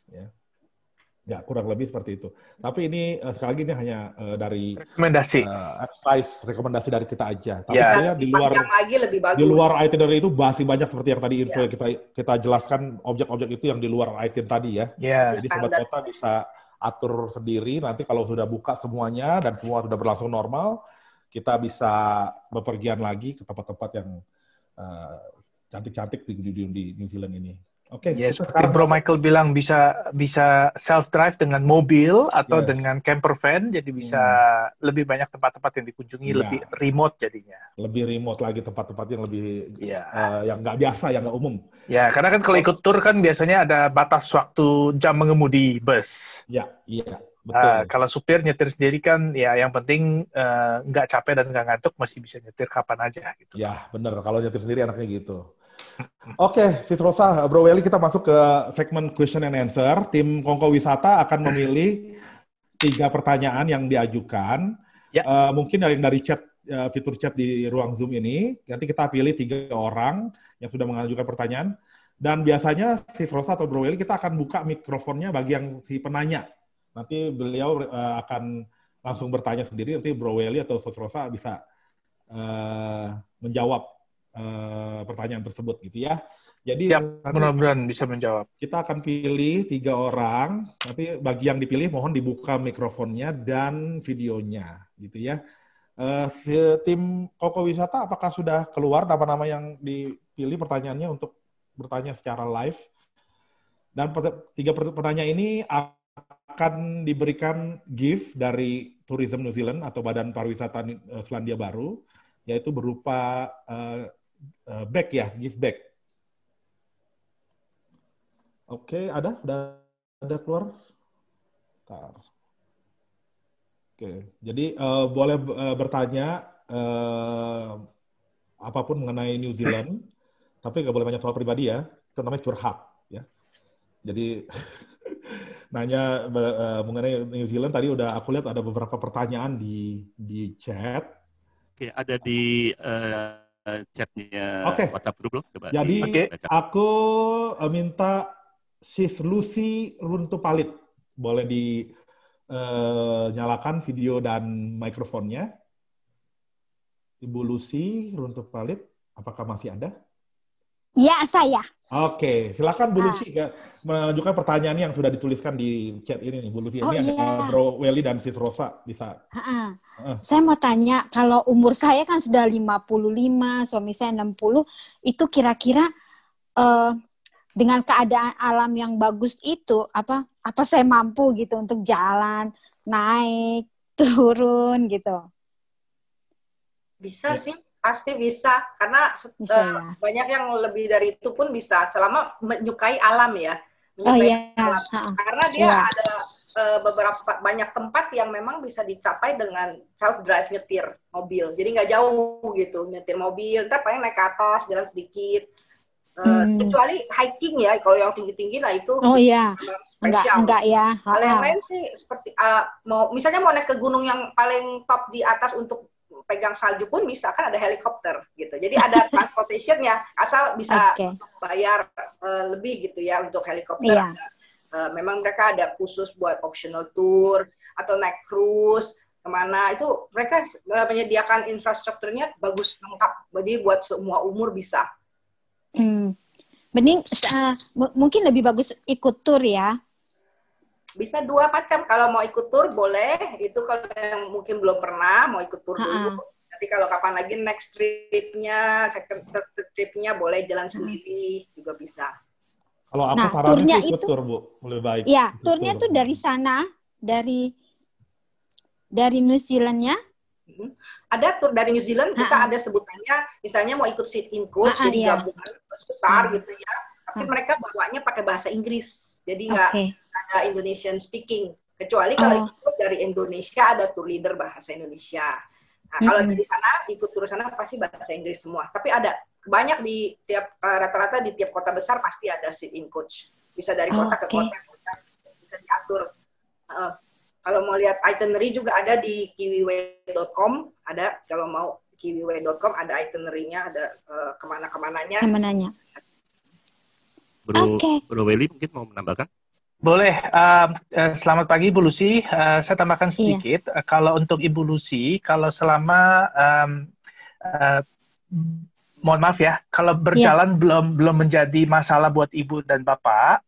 Ya, kurang lebih seperti itu. Tapi ini sekali lagi ini hanya dari rekomendasi, advice, rekomendasi dari kita aja. Tapi Ya. sebenarnya di luar lagi lebih bagus. di luar itinerary itu masih banyak seperti yang tadi info yang kita jelaskan, objek-objek itu yang di luar itinerary tadi ya. Ya. Jadi sobat kota bisa atur sendiri. Nanti kalau sudah buka semuanya dan semua sudah berlangsung normal, kita bisa bepergian lagi ke tempat-tempat yang cantik-cantik di New Zealand ini. Oke, Ya, seperti Bro Michael bilang bisa self drive dengan mobil atau dengan camper van, jadi bisa lebih banyak tempat-tempat yang dikunjungi, lebih remote jadinya. Lebih remote lagi, tempat-tempat yang lebih yang nggak biasa, yang nggak umum. Ya, karena kan kalau ikut tur kan biasanya ada batas waktu jam mengemudi bus. Iya, betul. Kalau supir nyetir sendiri kan ya yang penting nggak capek dan nggak ngantuk, masih bisa nyetir kapan aja gitu. Ya, bener. Kalau nyetir sendiri enaknya gitu. Oke, Sis Rosa, Bro Welly, kita masuk ke segmen question and answer. Tim Kongko Wisata akan memilih 3 pertanyaan yang diajukan. Mungkin yang dari chat, fitur chat di ruang Zoom ini, nanti kita pilih 3 orang yang sudah mengajukan pertanyaan. Dan biasanya Sis Rosa atau Bro Welly, kita akan buka mikrofonnya bagi yang si penanya. Nanti beliau akan langsung bertanya sendiri, nanti Bro Welly atau Sis Rosa bisa menjawab pertanyaan tersebut gitu ya. Jadi mudah-mudahan bisa menjawab. Kita akan pilih 3 orang, tapi bagi yang dipilih mohon dibuka mikrofonnya dan videonya gitu ya. Tim Kongko Wisata apakah sudah keluar nama-nama yang dipilih pertanyaannya untuk bertanya secara live? Dan 3 pertanyaan ini akan diberikan gift dari Tourism New Zealand atau Badan Pariwisata Selandia Baru, yaitu berupa bag ya, gift bag. Oke, ada keluar? Bentar. Oke, jadi boleh bertanya apapun mengenai New Zealand, tapi nggak boleh banyak soal pribadi ya. Itu namanya curhat ya. Jadi nanya mengenai New Zealand tadi udah aku lihat ada beberapa pertanyaan di chat. Oke, ada di chatnya WhatsApp dulu. Coba jadi aku minta Sis Lucy Runtupalit boleh dinyalakan video dan mikrofonnya. Ibu Lucy Runtupalit, apakah masih ada? Ya, saya. Oke, silakan Bu Lucy menunjukkan pertanyaan yang sudah dituliskan di chat ini nih, Bu Lucy. Ini ada Bro Welly dan Sis Rosa bisa. Saya mau tanya, kalau umur saya kan sudah 55, suami saya 60, itu kira-kira dengan keadaan alam yang bagus itu, apa saya mampu gitu untuk jalan, naik, turun gitu? Bisa sih. Pasti bisa, karena banyak yang lebih dari itu pun bisa, selama menyukai alam ya. Alam. Karena dia ada banyak tempat yang memang bisa dicapai dengan self-drive nyetir mobil. Jadi nggak jauh gitu, nyetir mobil, ntar paling naik ke atas, jalan sedikit. Kecuali hiking ya, kalau yang tinggi-tinggi lah itu spesial. Enggak ya. Kalau yang lain sih, seperti misalnya mau naik ke gunung yang paling top di atas untuk pegang salju pun bisa, kan ada helikopter gitu. Jadi ada transportation-nya, asal bisa bayar lebih gitu ya untuk helikopter. Memang mereka ada khusus buat optional tour atau naik cruise kemana, itu mereka menyediakan infrastrukturnya bagus, lengkap. Jadi buat semua umur bisa. Mending mungkin lebih bagus ikut tour ya. Bisa 2 macam. Kalau mau ikut tur boleh, itu kalau yang mungkin belum pernah mau ikut tur dulu. Nanti kalau kapan lagi next trip-nya, second trip-nya boleh jalan sendiri juga bisa. Kalau aku sarannya sih ikut tur, Bu, lebih baik. Ya, turnya tuh dari sana, dari New Zealand-nya. Ada tur dari New Zealand, kita ada sebutannya, misalnya mau ikut sit-in coach, jadi gabungan besar gitu ya. Tapi mereka bawanya pakai bahasa Inggris, jadi nggak ada Indonesian speaking. Kecuali kalau ikut dari Indonesia, ada tour leader bahasa Indonesia. Nah, kalau dari sana, ikut tur sana pasti bahasa Inggris semua. Tapi ada banyak di rata-rata di tiap kota besar pasti ada sit-in coach. Bisa dari kota ke kota, bisa diatur. Kalau mau lihat itinerary juga ada di kiwiway.com, ada kalau mau kiwiway.com ada itinerary-nya, ada kemana-kemananya. Bro Welly mungkin mau menambahkan? Boleh. Selamat pagi Ibu Lucy. Saya tambahkan sedikit. Kalau untuk Ibu Lucy, kalau selama mohon maaf ya, kalau berjalan belum menjadi masalah buat Ibu dan Bapak,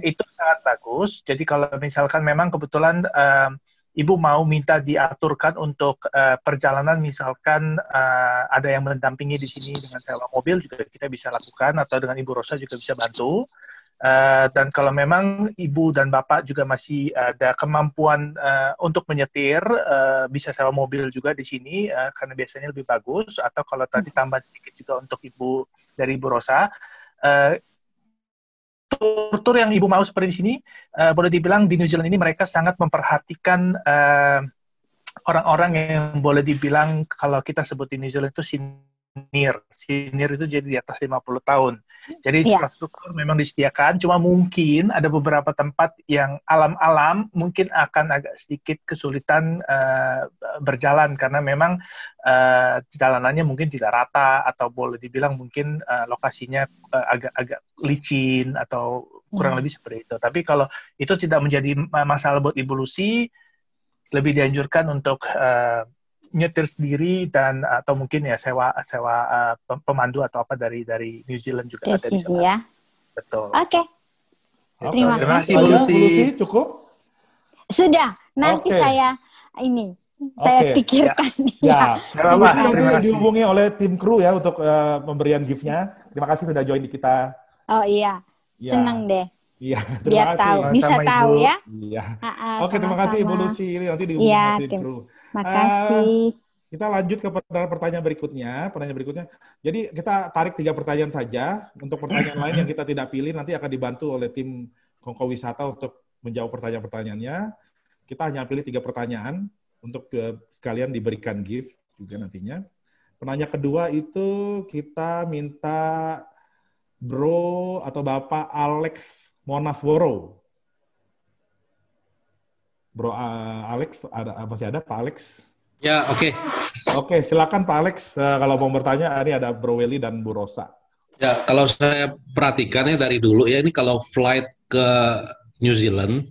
itu sangat bagus. Jadi kalau misalkan memang kebetulan Ibu mau minta diaturkan untuk perjalanan, misalkan ada yang mendampingi di sini dengan sewa mobil juga kita bisa lakukan, atau dengan Ibu Rosa juga bisa bantu. Dan kalau memang Ibu dan Bapak juga masih ada kemampuan untuk menyetir, bisa sewa mobil juga di sini, karena biasanya lebih bagus. Atau kalau tadi tambah sedikit juga untuk Ibu dari Ibu Rosa, tur yang Ibu mau seperti di sini, boleh dibilang di New Zealand ini mereka sangat memperhatikan orang-orang yang boleh dibilang kalau kita sebut di New Zealand itu senior itu jadi di atas 50 tahun. Jadi infrastruktur memang disediakan, cuma mungkin ada beberapa tempat yang alam-alam mungkin akan agak sedikit kesulitan berjalan karena memang jalanannya mungkin tidak rata, atau boleh dibilang mungkin lokasinya agak licin atau kurang lebih seperti itu. Tapi kalau itu tidak menjadi masalah buat Ibu Lucy, lebih dianjurkan untuk nyetir sendiri dan atau mungkin ya sewa pemandu atau apa dari New Zealand juga ada di sana. Ya. Betul. Oke. Terima kasih Bu Lucy. Cukup? Sudah. Nanti saya pikirkan. Ya. Nanti dihubungi oleh tim kru ya untuk pemberian gift-nya. Terima kasih sudah join di kita. Oh iya. Senang deh. Iya, terima kasih. Bisa tahu ya. Iya. Oke, terima kasih Ibu Lucy. Nanti dihubungi oleh tim kru. Makasih. Kita lanjut ke pertanyaan berikutnya. Jadi kita tarik 3 pertanyaan saja. Untuk pertanyaan lain yang kita tidak pilih nanti akan dibantu oleh tim Kongko Wisata untuk menjawab pertanyaan-pertanyaannya. Kita hanya pilih 3 pertanyaan untuk sekalian diberikan gift juga nantinya. Pertanyaan kedua itu kita minta Bro atau Bapak Alex Monasworo. Bro Alex, masih ada Pak Alex? Ya, oke. Oke, silakan Pak Alex. Kalau mau bertanya, ini ada Bro Welly dan Bu Rosa. Ya, kalau saya perhatikannya dari dulu ya, ini kalau flight ke New Zealand,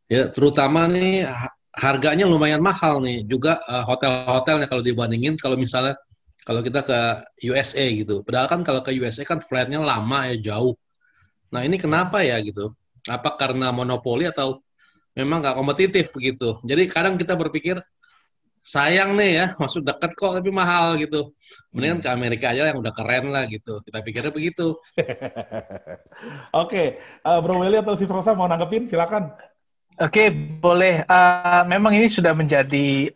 ya terutama nih harganya lumayan mahal nih. Juga hotel-hotelnya kalau dibandingin kalau misalnya kalau kita ke USA gitu. Padahal kan kalau ke USA kan flightnya lama ya, jauh. Nah ini kenapa ya gitu? Apa karena monopoli atau memang nggak kompetitif begitu? Jadi kadang kita berpikir, sayang nih ya, masuk dekat kok tapi mahal gitu. Mendingan ke Amerika aja yang udah keren lah gitu. Kita pikirnya begitu. Oke, Bro Welly atau Sis Rosa mau nanggepin? Silakan. Oke, boleh. Memang ini sudah menjadi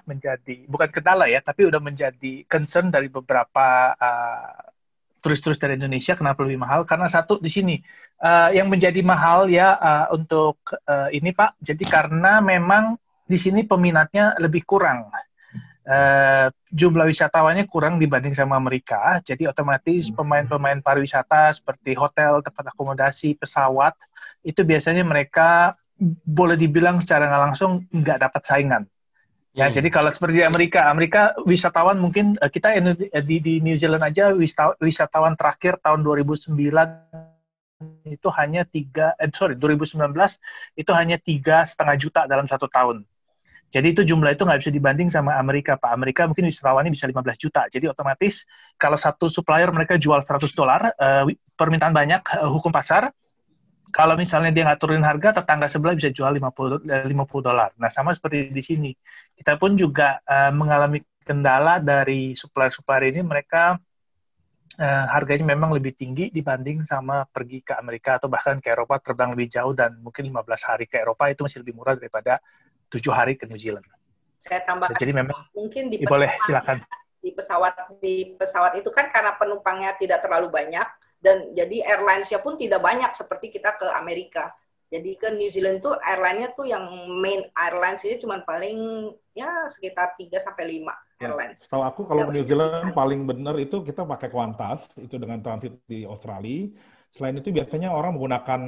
menjadi bukan kendala ya, tapi udah menjadi concern dari beberapa turis-turis dari Indonesia. Kenapa lebih mahal? Karena satu di sini yang menjadi mahal ya untuk ini Pak. Jadi karena memang di sini peminatnya lebih kurang. Jumlah wisatawannya kurang dibanding sama Amerika. Jadi otomatis pemain-pemain pariwisata seperti hotel, tempat akomodasi, pesawat itu biasanya mereka boleh dibilang secara nggak langsung nggak dapat saingan. Ya, jadi kalau seperti di Amerika wisatawan mungkin kita di New Zealand aja wisatawan terakhir tahun 2009 itu hanya 2019 itu hanya 3,5 juta dalam 1 tahun. Jadi itu jumlah itu nggak bisa dibanding sama Amerika, Pak. Amerika mungkin wisatawannya bisa 15 juta. Jadi otomatis kalau satu supplier mereka jual $100, permintaan banyak, hukum pasar. Kalau misalnya dia nggak turunin harga, tetangga sebelah bisa jual $50. Nah, sama seperti di sini. Kita pun juga mengalami kendala dari supplier-supplier ini, mereka harganya memang lebih tinggi dibanding sama pergi ke Amerika atau bahkan ke Eropa, terbang lebih jauh dan mungkin 15 hari ke Eropa itu masih lebih murah daripada 7 hari ke New Zealand. Saya tambahkan, jadi memang mungkin di pesawat, boleh, silakan. Di pesawat itu kan karena penumpangnya tidak terlalu banyak, dan jadi airlines-nya pun tidak banyak seperti kita ke Amerika. Jadi ke New Zealand tuh airline-nya tuh yang main airlines ini cuma paling ya sekitar 3-5 airlines. Setahu aku kalau New Zealand paling benar itu kita pakai Qantas, itu dengan transit di Australia. Selain itu biasanya orang menggunakan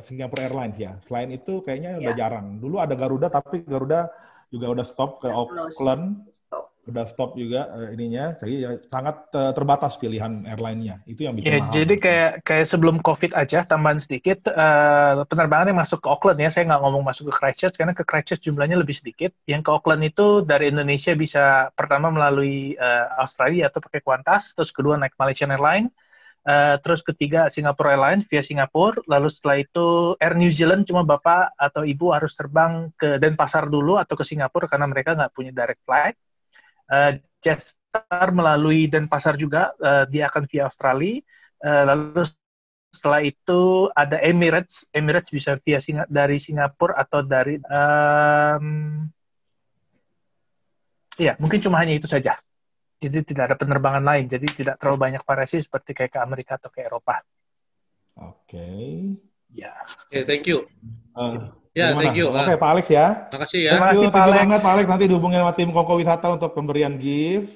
Singapore Airlines ya. Selain itu kayaknya udah jarang. Dulu ada Garuda, tapi Garuda juga udah stop ke Auckland. udah stop juga ininya, jadi ya sangat terbatas pilihan airline-nya. Itu yang bikin Ya, mahal. jadi kayak sebelum COVID aja, tambahan sedikit, penerbangan yang masuk ke Auckland ya, saya nggak ngomong masuk ke Christchurch, karena ke Christchurch jumlahnya lebih sedikit. Yang ke Auckland itu dari Indonesia bisa pertama melalui Australia atau pakai Qantas, terus kedua naik Malaysian Airlines, terus ketiga Singapore Airlines via Singapura, lalu setelah itu Air New Zealand cuma Bapak atau Ibu harus terbang ke Denpasar dulu atau ke Singapura karena mereka nggak punya direct flight. Jetstar melalui Denpasar juga, dia akan via Australia. Lalu setelah itu ada Emirates bisa via dari Singapura atau dari ya mungkin cuma hanya itu saja. Jadi tidak ada penerbangan lain, jadi tidak terlalu banyak variasi seperti kayak ke Amerika atau ke Eropa. Oke. Ya. Oke, thank you. Ya, Gimana? thank you. Oke, Pak Alex ya. Makasih ya. Terima kasih, Pak Thank you Alex. banget Pak Alex. Nanti dihubungin sama tim Koko Wisata untuk pemberian gift.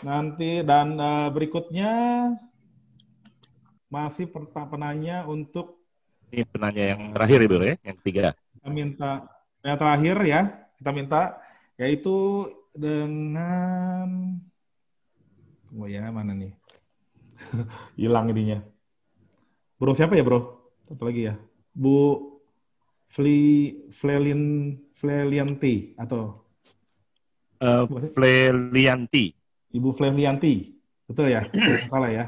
Nanti dan berikutnya masih penanya untuk Ini penanya yang terakhir Ibu ya, yang ketiga. kita minta yang terakhir ya, kita minta yaitu dengan mana nih? Hilang ininya. Bro siapa ya, Bro? Apa lagi ya? Bu Flelianti atau Flelianti. Ibu Flelianti. Betul ya? Salah ya?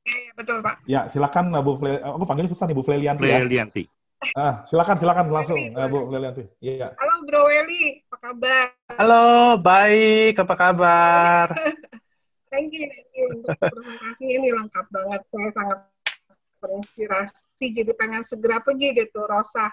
Iya, betul, Pak. Ya, silakan Bu aku panggil susah nih Bu Flelianti ya. Flelianti. Silakan langsung Bu Flelianti. Iya. Halo Bro Weli, apa kabar? Halo, baik. Apa kabar? Thank you untuk presentasinya, ini lengkap banget. Saya sangat terinspirasi, jadi pengen segera pergi gitu, Rosa.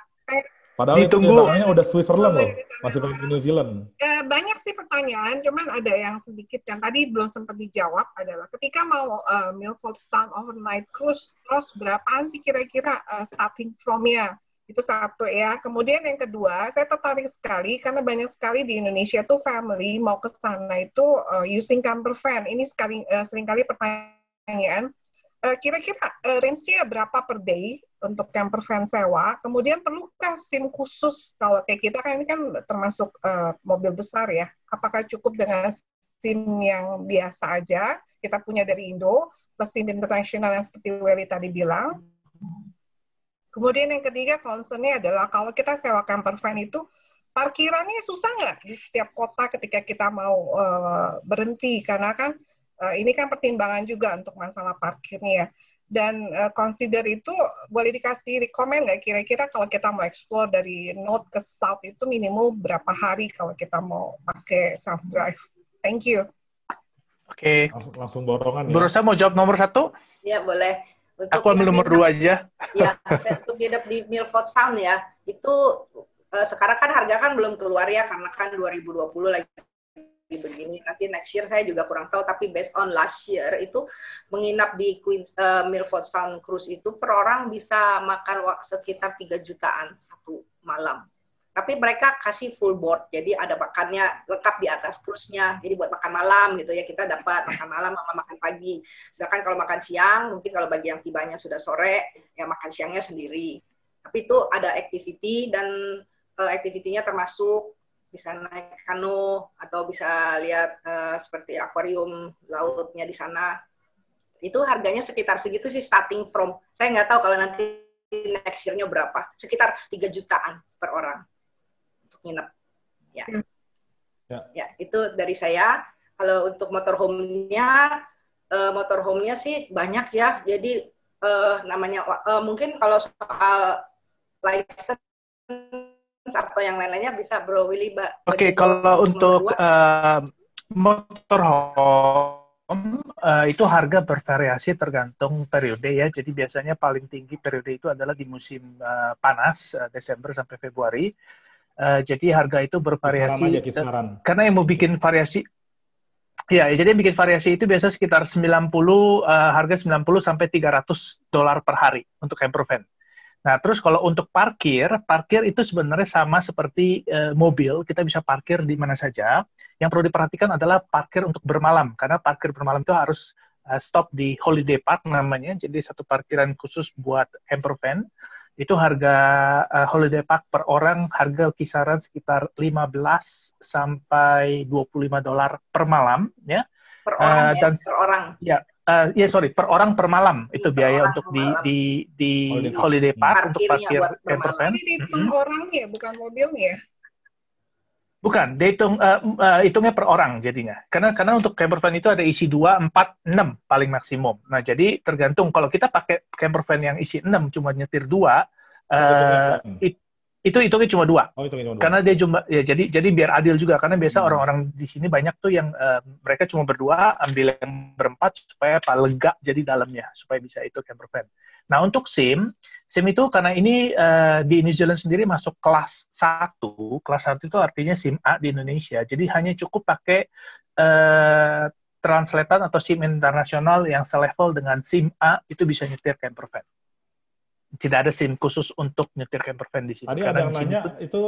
Padahal ditunggu. itu udah Switzerland loh, masih pengen ke New Zealand. Banyak sih pertanyaan, cuman ada yang sedikit yang tadi belum sempat dijawab adalah ketika mau Milford Sound overnight cruise, terus berapaan sih kira-kira starting from-nya? Itu satu ya. Kemudian yang kedua, saya tertarik sekali karena banyak sekali di Indonesia tuh family mau ke sana itu using camper van. Ini seringkali pertanyaan. Kira-kira range-nya berapa per day untuk camper van sewa? Kemudian perlukah SIM khusus? Kalau kayak kita kan ini kan termasuk mobil besar ya. Apakah cukup dengan SIM yang biasa aja kita punya dari Indo plus SIM internasional yang seperti Welly tadi bilang? Kemudian yang ketiga concern-nya adalah kalau kita sewa camper van itu parkirannya susah nggak di setiap kota ketika kita mau berhenti? Karena kan ini kan pertimbangan juga untuk masalah parkirnya. Dan consider itu boleh dikasih rekomend nggak kira-kira kalau kita mau explore dari north ke south itu minimal berapa hari kalau kita mau pakai self drive? Thank you. Oke. Langsung borongan ya. Bu Rosa mau jawab nomor 1? Ya boleh. Untuk aku ambil nomor 2 aja. Ya, untuk nginep di Milford Sound ya, itu sekarang kan harga kan belum keluar ya, karena kan 2020 lagi begini. Nanti next year saya juga kurang tahu, tapi based on last year itu menginap di Milford Sound Cruise itu per orang bisa makan sekitar 3 jutaan satu malam. Tapi mereka kasih full board, jadi ada makannya lengkap di atas cruise-nya. Jadi buat makan malam gitu ya, kita dapat makan malam sama makan pagi. Sedangkan kalau makan siang, mungkin kalau bagi yang tibanya sudah sore, ya makan siangnya sendiri. Tapi itu ada activity dan activity-nya termasuk bisa naik kano atau bisa lihat seperti akuarium lautnya di sana. Itu harganya sekitar segitu sih starting from. Saya nggak tahu kalau nanti next year-nya berapa. Sekitar 3 jutaan per orang. Nginep. Ya, itu dari saya. Kalau untuk motorhome-nya sih banyak ya. Jadi namanya mungkin kalau soal license atau yang lain-lainnya bisa Bro Willy. Oke, kalau untuk motorhome itu harga bervariasi tergantung periode ya. Jadi biasanya paling tinggi periode itu adalah di musim panas, Desember sampai Februari. Jadi harga itu bervariasi kisaran. Karena yang mau bikin variasi ya, jadi yang bikin variasi itu biasa sekitar 90 harga 90 sampai $300 per hari untuk camper van. Nah, terus kalau untuk parkir itu sebenarnya sama seperti mobil, kita bisa parkir di mana saja. Yang perlu diperhatikan adalah parkir untuk bermalam, karena parkir bermalam itu harus stop di holiday park namanya, jadi satu parkiran khusus buat camper van. Itu harga holiday park per orang harga kisaran sekitar 15 sampai $25 per malam, ya. Per orang Dan per orang. Ya, sorry, per orang per malam itu biaya untuk di holiday park untuk parkir camper van. Ini dihitung orangnya, bukan mobilnya. Bukan, dia hitungnya per orang jadinya. Karena untuk camper van itu ada isi 2, 4, 6 paling maksimum. Nah, jadi tergantung kalau kita pakai camper van yang isi 6 cuma nyetir 2, itu hitungnya cuma 2. Oh, hitungnya cuma 2. Karena dia cuma ya jadi biar adil juga karena biasa orang-orang di sini banyak tuh yang mereka cuma berdua ambil yang berempat supaya lega jadi dalamnya supaya bisa itu camper van. Nah, untuk SIM itu karena ini di New Zealand sendiri masuk kelas 1. Kelas 1 itu artinya SIM A di Indonesia. Jadi hanya cukup pakai translator atau SIM internasional yang selevel dengan SIM A itu bisa nyetir camper van. Tidak ada SIM khusus untuk nyetir camper van di sini. Tadi ada yang nanya itu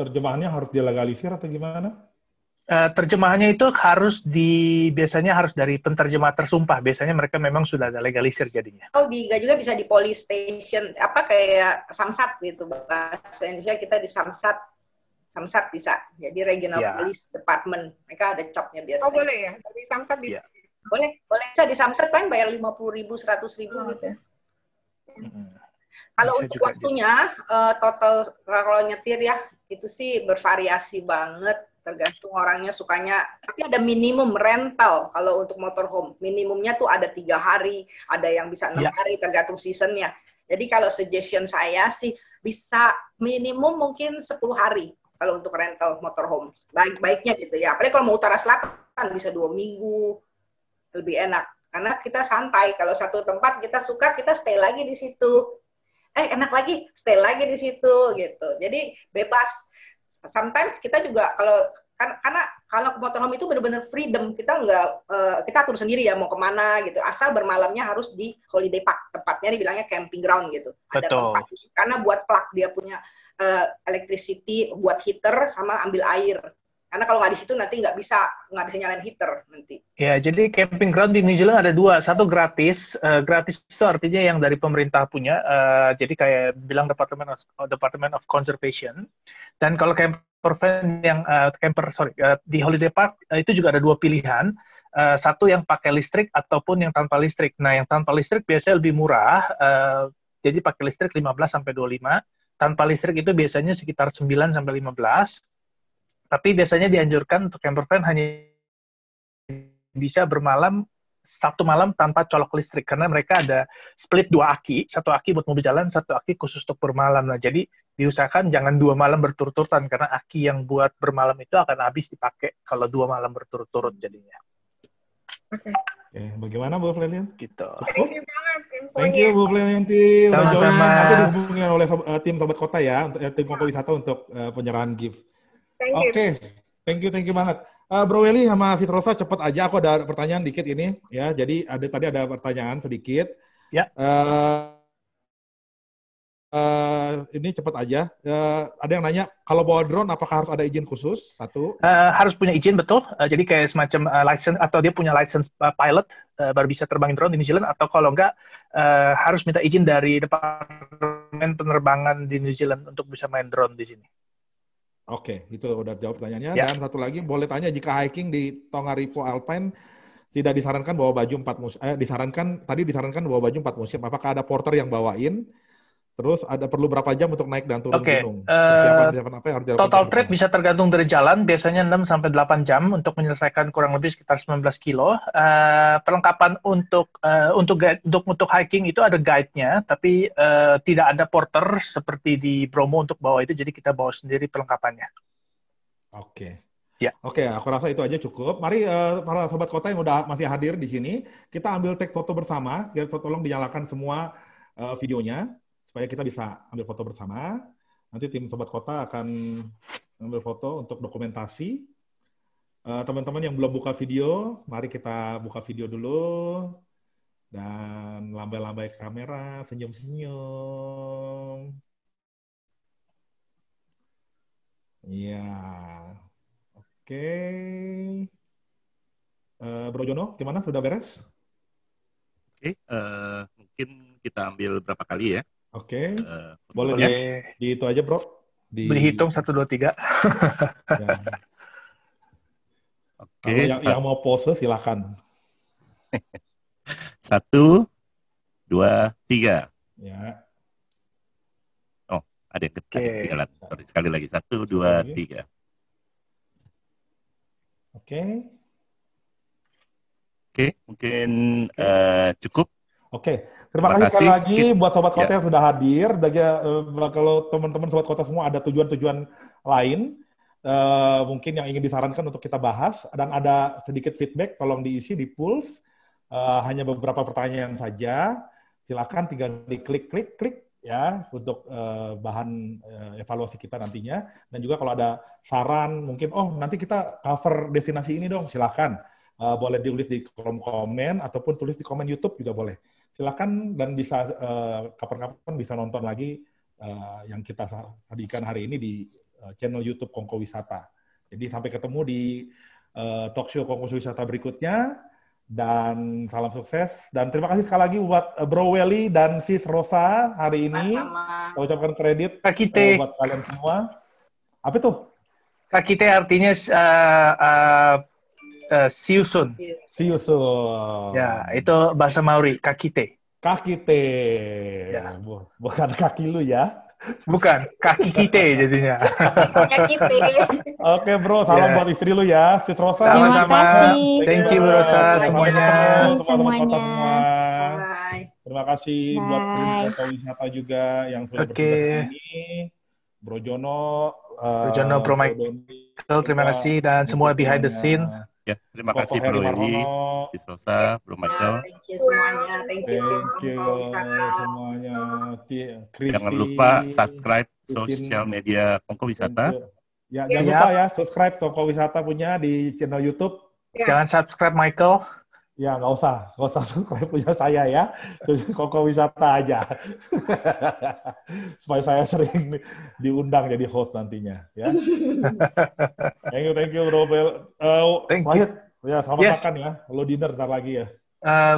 terjemahannya harus dilegalisir atau gimana? Terjemahannya itu biasanya harus dari penterjemah tersumpah. Biasanya mereka memang sudah ada legalisir jadinya. Oh, juga bisa di police station, kayak Samsat gitu. Bahasa Indonesia kita di Samsat bisa. Jadi Regional Police Department. Mereka ada capnya biasanya. Oh, boleh ya? Dari Samsat Boleh. Bisa di Samsat paling bayar 50.000, 100.000 gitu. Kalau untuk waktunya, total kalau nyetir ya, itu sih bervariasi banget. Tergantung orangnya sukanya, tapi ada minimum rental kalau untuk motorhome. Minimumnya tuh ada 3 hari, ada yang bisa 6 hari, tergantung seasonnya. Jadi kalau suggestion saya sih bisa minimum mungkin 10 hari kalau untuk rental motorhome. Baik-baiknya gitu ya. Apalagi kalau mau utara selatan bisa 2 minggu, lebih enak. Karena kita santai, kalau satu tempat kita suka, kita stay lagi di situ. Enak lagi, stay lagi di situ gitu. Jadi bebas. Sometimes kita juga karena kalau motorhome itu benar-benar freedom, kita kita atur sendiri ya mau kemana gitu, asal bermalamnya harus di holiday park, tempatnya dibilangnya camping ground gitu. Ada tempat khusus karena buat plug dia punya electricity buat heater sama ambil air. Karena kalau nggak di situ nanti nggak bisa nyalain heater nanti. Ya, jadi camping ground di New Zealand ada 2. Satu gratis. Gratis itu artinya yang dari pemerintah punya. Jadi kayak bilang Department of Conservation. Dan kalau camper van yang di holiday park itu juga ada 2 pilihan. Satu yang pakai listrik ataupun yang tanpa listrik. Nah, yang tanpa listrik biasanya lebih murah. Jadi pakai listrik 15 sampai 25. Tanpa listrik itu biasanya sekitar 9 sampai 15. Tapi biasanya dianjurkan untuk camper van hanya bisa bermalam 1 malam tanpa colok listrik karena mereka ada split 2 aki, 1 aki buat mobil jalan, 1 aki khusus untuk bermalam. Nah, jadi diusahakan jangan 2 malam berturut-turutan karena aki yang buat bermalam itu akan habis dipakai kalau 2 malam berturut-turut jadinya. Oke. Bagaimana Bu Florian? Gitu. Thank you banget infonya. Thank you Bu Florian udah join. Sama-sama. Nanti dihubungin oleh tim Sobat Kota ya, tim Koko Wisata untuk penyerahan gift. Oke. Thank you banget. Bro Welly sama Sis Rosa cepet aja, aku ada pertanyaan dikit ini ya. Jadi tadi ada pertanyaan sedikit. Ya. Ini cepet aja. Ada yang nanya, kalau bawa drone apakah harus ada izin khusus? 1. Harus punya izin, betul. Jadi kayak semacam license atau dia punya license pilot baru bisa terbangin drone di New Zealand, atau kalau enggak harus minta izin dari Departemen Penerbangan di New Zealand untuk bisa main drone di sini. Oke, itu udah jawab pertanyaannya. Ya. Dan satu lagi, boleh tanya jika hiking di Tongariro Alpine tidak disarankan bawa baju 4 musim, disarankan bawa baju 4 musim. Apakah ada porter yang bawain? Terus perlu berapa jam untuk naik dan turun gunung? Persiapan apa yang harus dilakukan? Total trip bisa tergantung dari jalan, biasanya 6 sampai 8 jam untuk menyelesaikan kurang lebih sekitar 19 kilo. Perlengkapan untuk hiking itu ada guide-nya, tapi tidak ada porter seperti di Bromo untuk bawa itu, jadi kita bawa sendiri perlengkapannya. Oke. Ya. Oke, aku rasa itu aja cukup. Mari para Sobat Kota yang masih hadir di sini, kita ambil take foto bersama. Tolong dinyalakan semua videonya, supaya kita bisa ambil foto bersama. Nanti tim Sobat Kota akan ambil foto untuk dokumentasi. Teman-teman yang belum buka video, mari kita buka video dulu. Dan lambai-lambai kamera, senyum-senyum. Iya. Oke. Bro Jono, gimana? Sudah beres? Oke, mungkin kita ambil berapa kali ya? Oke. foto Boleh ya. di itu aja, Bro. Beli hitung 1, 2, 3. Ya. Oke. Kalau yang mau pose silakan. 1, 2, 3. Ya. Oh, ada yang Oke. ketinggalan. Sorry, sekali lagi. 1, 2, 3. Oke. Oke, mungkin cukup. Oke, terima kasih sekali lagi buat Sobat Kota yang sudah hadir. Kalau teman-teman Sobat Kota semua ada tujuan-tujuan lain, mungkin yang ingin disarankan untuk kita bahas, dan ada sedikit feedback, tolong diisi di Pulse. Hanya beberapa pertanyaan saja. Silakan tinggal diklik ya untuk bahan evaluasi kita nantinya. Dan juga kalau ada saran, mungkin nanti kita cover destinasi ini dong, silakan. Boleh ditulis di kolom komen ataupun tulis di komen YouTube juga boleh. Silakan, dan bisa kapan-kapan bisa nonton lagi yang kita sajikan hari ini di channel YouTube Kongko Wisata. Jadi sampai ketemu di talkshow Kongko Wisata berikutnya, dan salam sukses, dan terima kasih sekali lagi buat Bro Welly dan Sis Rosa hari ini. Saya ucapkan kredit buat kalian semua. Apa tuh? Kakite artinya see you soon. See you soon. Ya, itu bahasa Maori, kakite. Kakite. Ya. Bukan kaki lu ya. Bukan, kaki kita jadinya. Oke, Bro, salam buat istri lu ya, Sis Rosa. Sama-sama. Thank you, Bro Rosa, semuanya. Semuanya. Terima kasih buat Kongko Wisata juga yang sudah bertugas ini. Bro Jono, Bro Michael, terima kasih, dan semua behind the scene. Ya, terima kasih Bro Eli, Sis Rosa, Bro Michael. Thank you semuanya, thank you semuanya. Jangan lupa subscribe sosial media Kongko Wisata. Ya, jangan lupa ya subscribe Kongko Wisata punya di channel YouTube. Jangan subscribe Michael. Ya, nggak usah subscribe punya saya ya. Kongko Wisata aja. Supaya saya sering diundang jadi host nantinya. Ya. Thank you, Bro. Wahid, ya selamat makan ya. Lo dinner bentar lagi ya.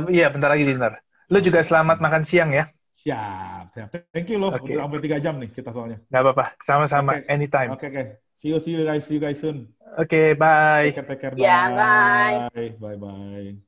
Iya, bentar lagi dinner. Lo juga selamat makan siang ya. Siap. Thank you lo. Udah hampir 3 jam nih kita soalnya. Nggak apa-apa, sama-sama. Anytime. Oke. See you guys soon. Oke, bye. Take care. Yeah, bye. Bye.